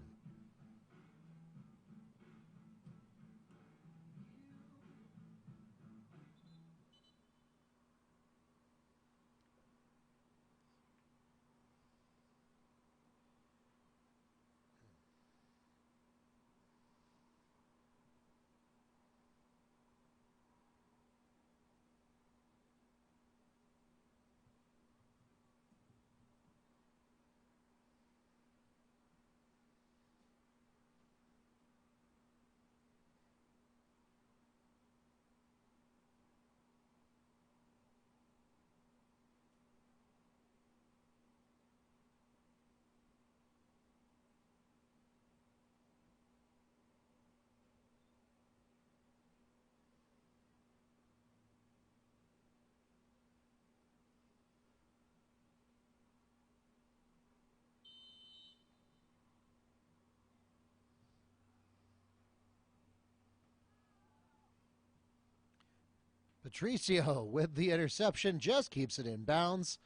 Patricio with the interception just keeps it in bounds.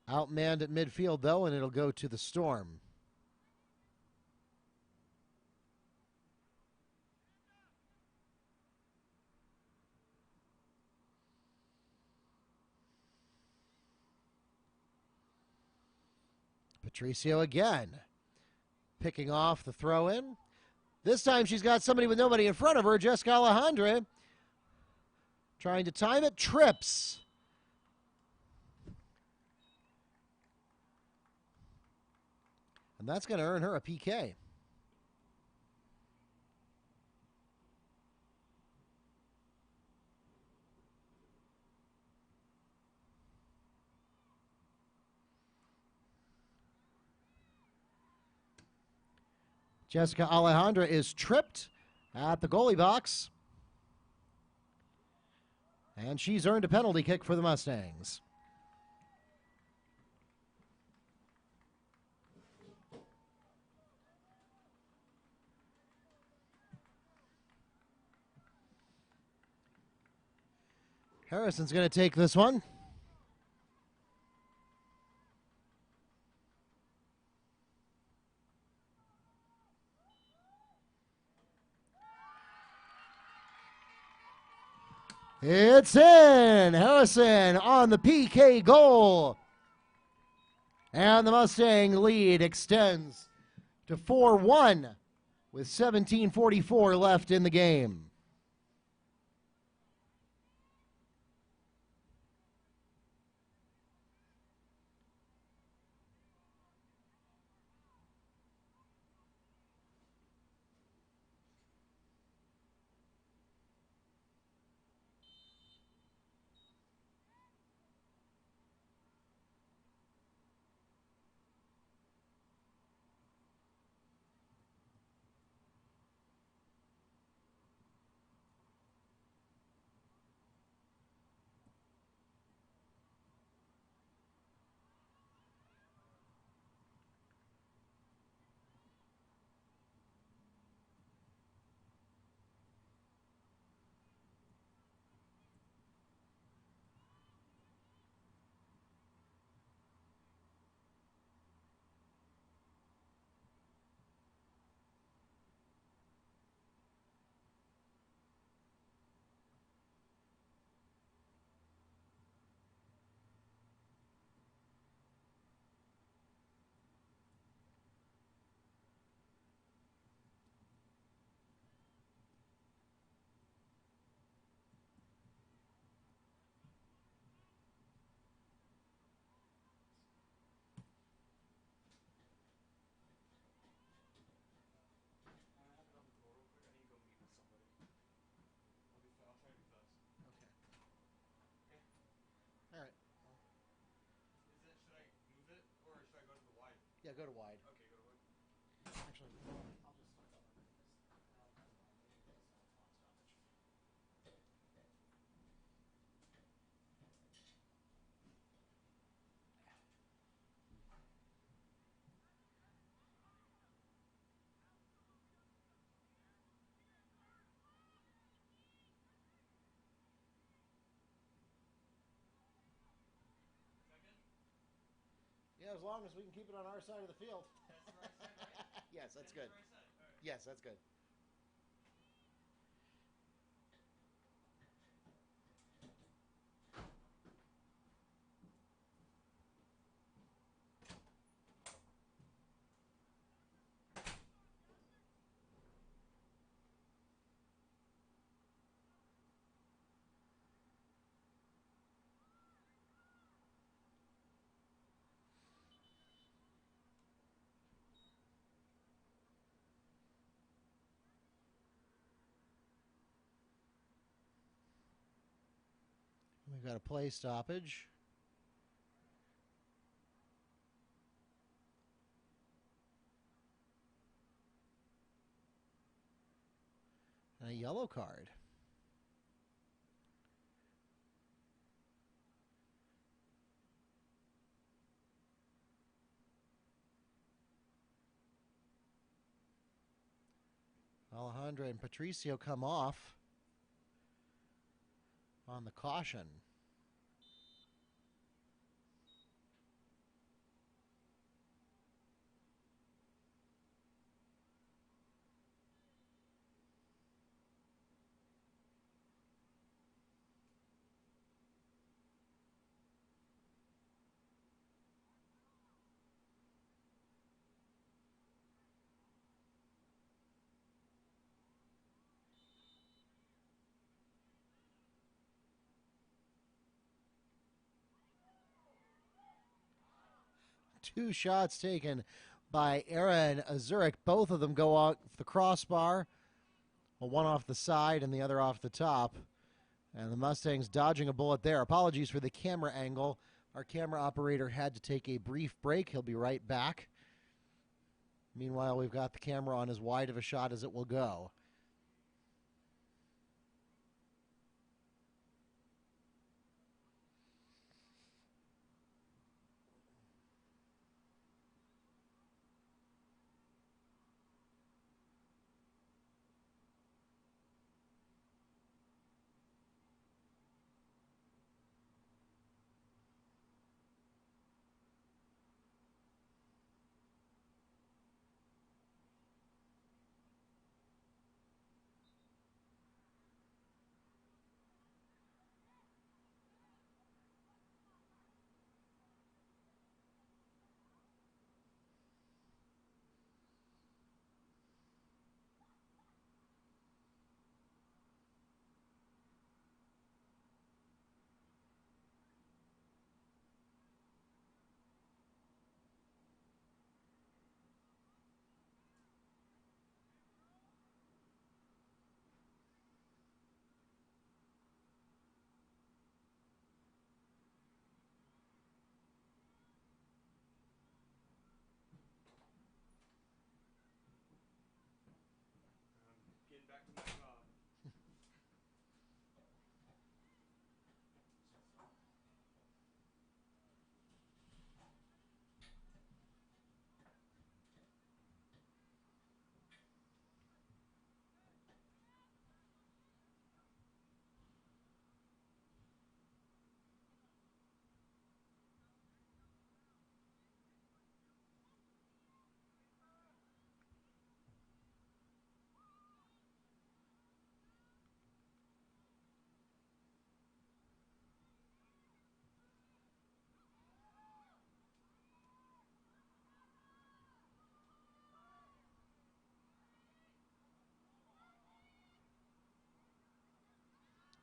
Outmanned at midfield, though, and it'll go to the Storm. Patricio again, picking off the throw-in. This time she's got somebody with nobody in front of her, Jessica Alejandra. Trying to time it, trips. And that's going to earn her a PK. Jessica Alejandra is tripped at the goalie box. And she's earned a penalty kick for the Mustangs. Harrison's going to take this one. It's in. Harrison on the PK goal. And the Mustang lead extends to 4-1 with 17:44 left in the game. I have it on the door real quick. I need to go meet with somebody. I'll try to be fast. Okay. All right. Is it? Should I move it or should I go to the wide? Yeah, go to wide. Okay, go to wide. Actually, I'll just start over. Second. Yeah, as long as we can keep it on our side of the field. That's the right side, right? Yes, that's good. The right side. All right. Yes, that's good. We've got a play stoppage. And a yellow card. Alejandra and Patricio come off on the caution. Two shots taken by Aaron Azurek. Both of them go off the crossbar. Well, one off the side and the other off the top. And the Mustangs dodging a bullet there. Apologies for the camera angle. Our camera operator had to take a brief break. He'll be right back. Meanwhile, we've got the camera on as wide of a shot as it will go.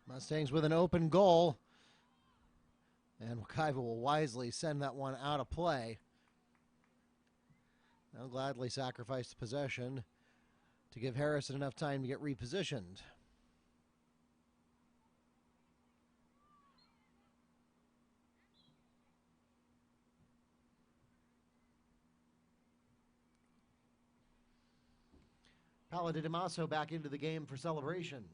Mustangs with an open goal. And Wekiva will wisely send that one out of play. They'll gladly sacrifice the possession to give Harrison enough time to get repositioned. Paula Di Damaso back into the game for celebration.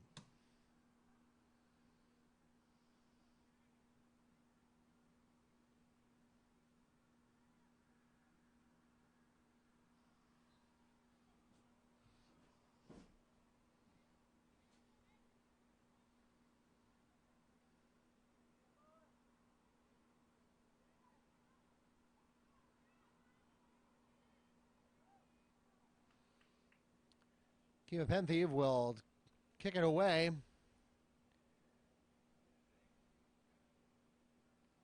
Kima Penthieve will kick it away.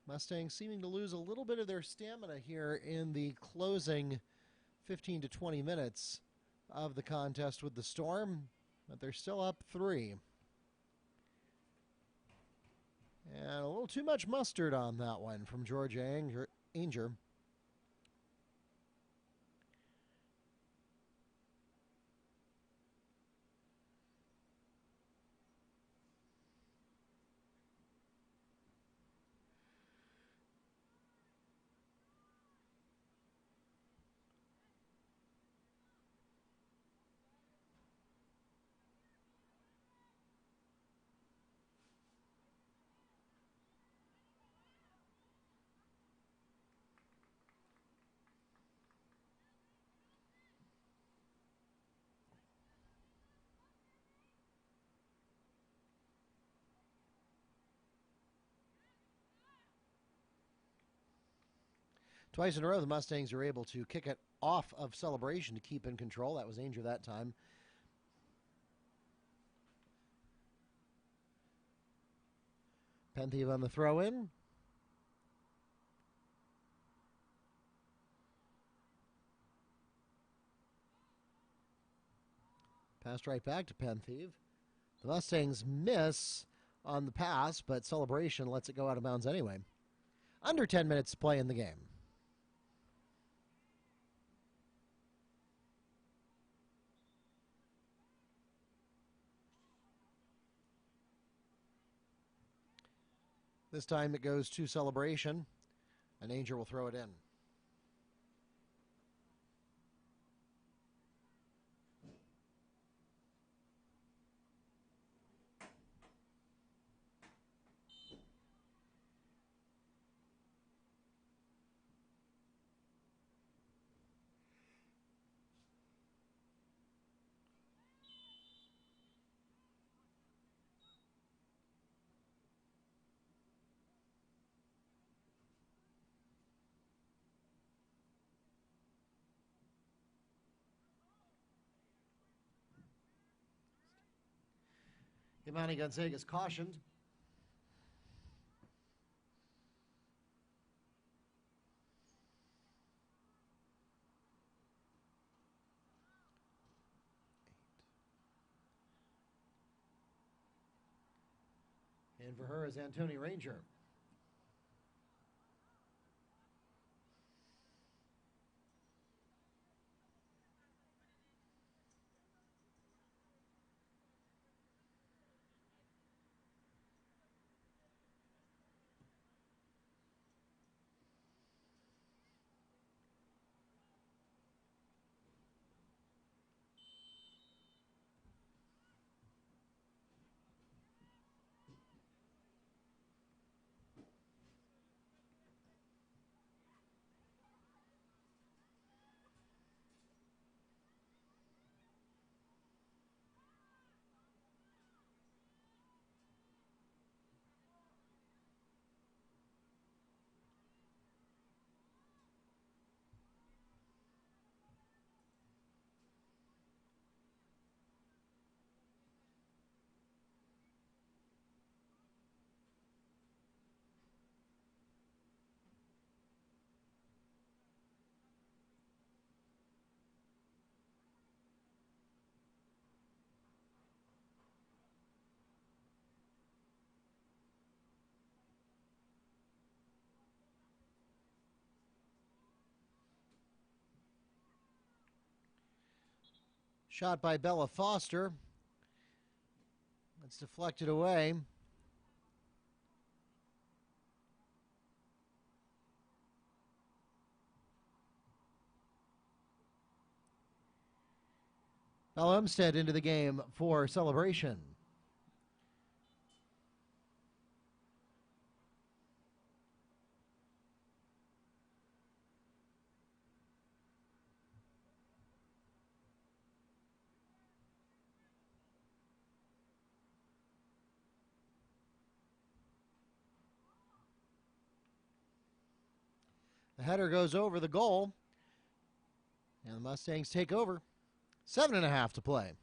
Mustangs seeming to lose a little bit of their stamina here in the closing 15 to 20 minutes of the contest with the Storm, but they're still up 3. And a little too much mustard on that one from George Anger. Twice in a row, the Mustangs are able to kick it off of celebration to keep in control. That was Anger that time. Penthieve on the throw-in. Passed right back to Penthieve. The Mustangs miss on the pass, but celebration lets it go out of bounds anyway. Under 10 minutes to play in the game. This time it goes to celebration, and Anger will throw it in. Imani Gonzaga is cautioned. And for her is Anthony Ranger. Shot by Bella Foster. It's deflected away. Bella Umstead into the game for celebration. The header goes over the goal, and the Mustangs take over. 7.5 to play.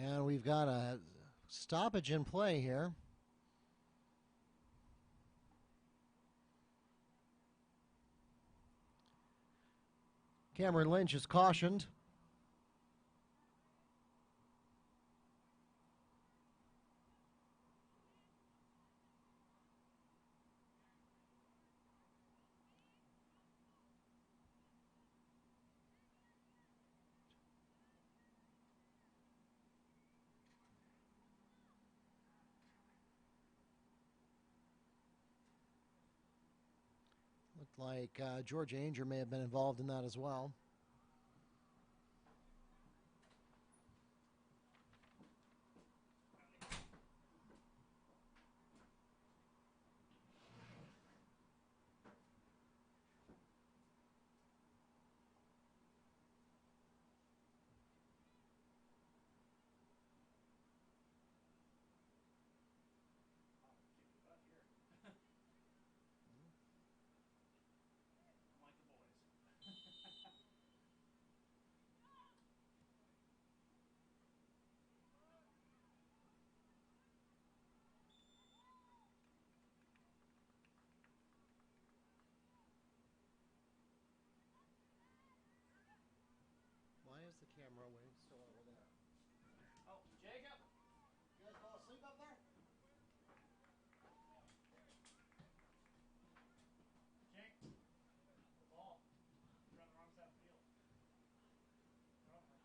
And we've got a stoppage in play here. Cameron Lynch is cautioned. Looked like George Anger may have been involved in that as well. I'm like the boys. Why is the camera wing still over there? Oh, Jacob! You guys fall asleep up there? Jake! The ball. You're on the wrong side of the field. Throw it, man.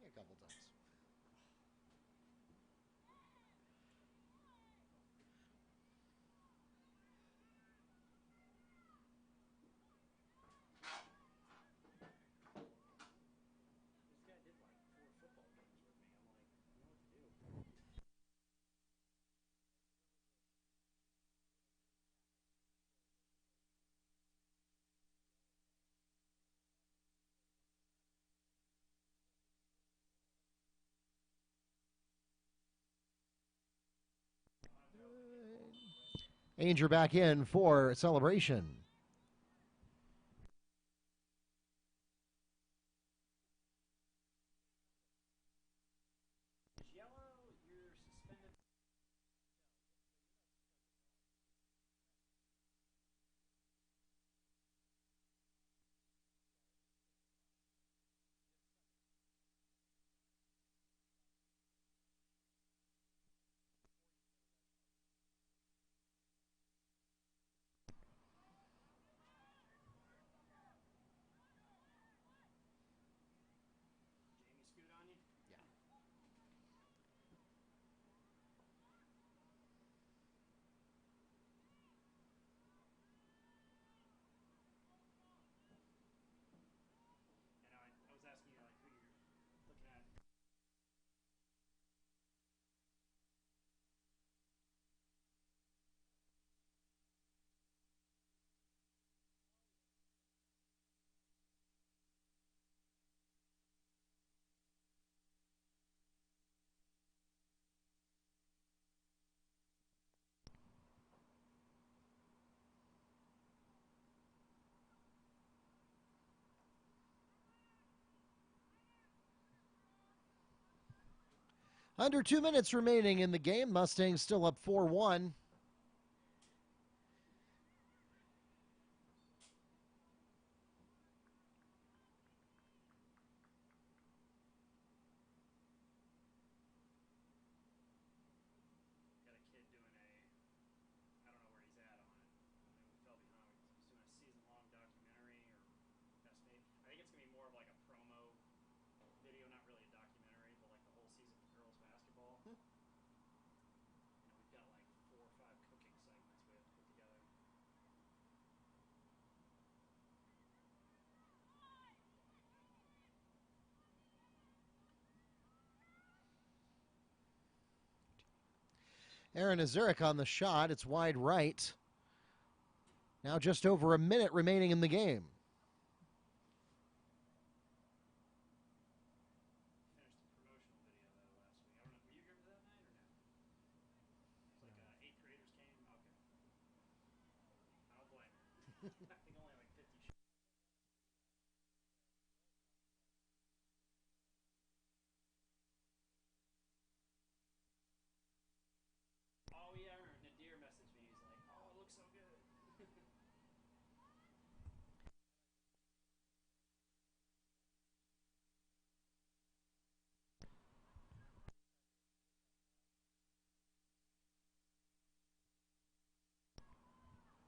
A couple times. This guy did like 4 football games with me. I'm like, I know what to do. Ainger back in for celebration. Yellow, you're suspended. Jamie scoot on you? Yeah. And I was asking you like who you're looking at. Under 2 minutes remaining in the game. Mustangs still up 4-1. Got a kid doing I don't know where he's at on it. We fell behind. He's doing a season-long documentary or best made. I think it's gonna be more of like a promo video, not really a documentary, but like the whole season for girls basketball. We've got like 4 or 5 cooking segments we have to put together. Aaron Azurek on the shot. It's wide right. Now just over a minute remaining in the game. Finished the promotional video though last week. I don't know. Were you here for that night or no? It's like 8th graders came. Okay. I don't blame you. I think only like 50 shots. Oh yeah, I remember Nadir messaged me. He's like, "Oh, it looks so good."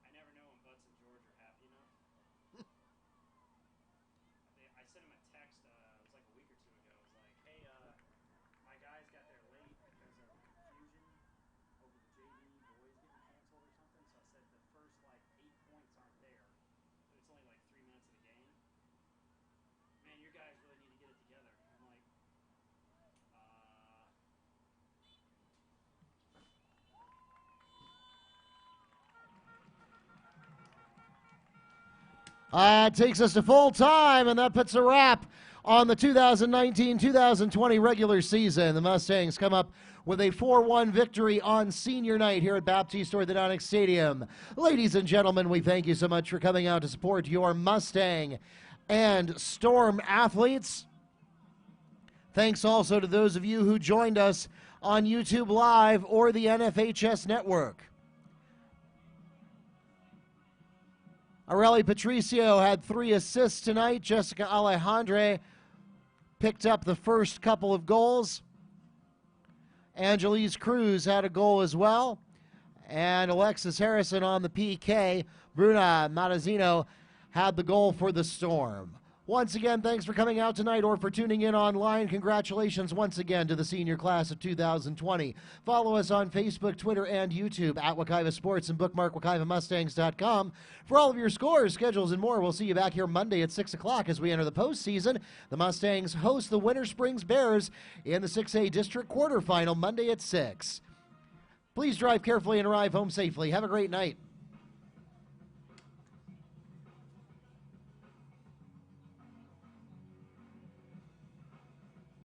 I never know when Butts and George are happy enough. I sent him a text. It was like a week or 2 ago. It was like, "Hey, my guys got there late because of confusion over the JV boys getting canceled or something." So I said the first like 8 points aren't there. It's only like 3 minutes of the game. Man, your guys really need to get it together. I'm like, Takes us to full time, and that puts a wrap on the 2019-2020 regular season. The Mustangs come up with a 4-1 victory on senior night here at Baptiste Orthodontic Stadium. Ladies and gentlemen, we thank you so much for coming out to support your Mustang and Storm athletes. Thanks also to those of you who joined us on YouTube Live or the NFHS Network. Areli Patricio had 3 assists tonight. Jessica Alejandre picked up the first couple of goals. Angelise Cruz had a goal as well. And Alexis Harrison on the PK. Bruna Matazzino had the goal for the Storm. Once again, thanks for coming out tonight or for tuning in online. Congratulations once again to the senior class of 2020. Follow us on Facebook, Twitter, and YouTube at Wekiva Sports and bookmark WekivaMustangs.com for all of your scores, schedules, and more. We'll see you back here Monday at 6 o'clock as we enter the postseason. The Mustangs host the Winter Springs Bears in the 6A District quarterfinal Monday at 6. Please drive carefully and arrive home safely. Have a great night.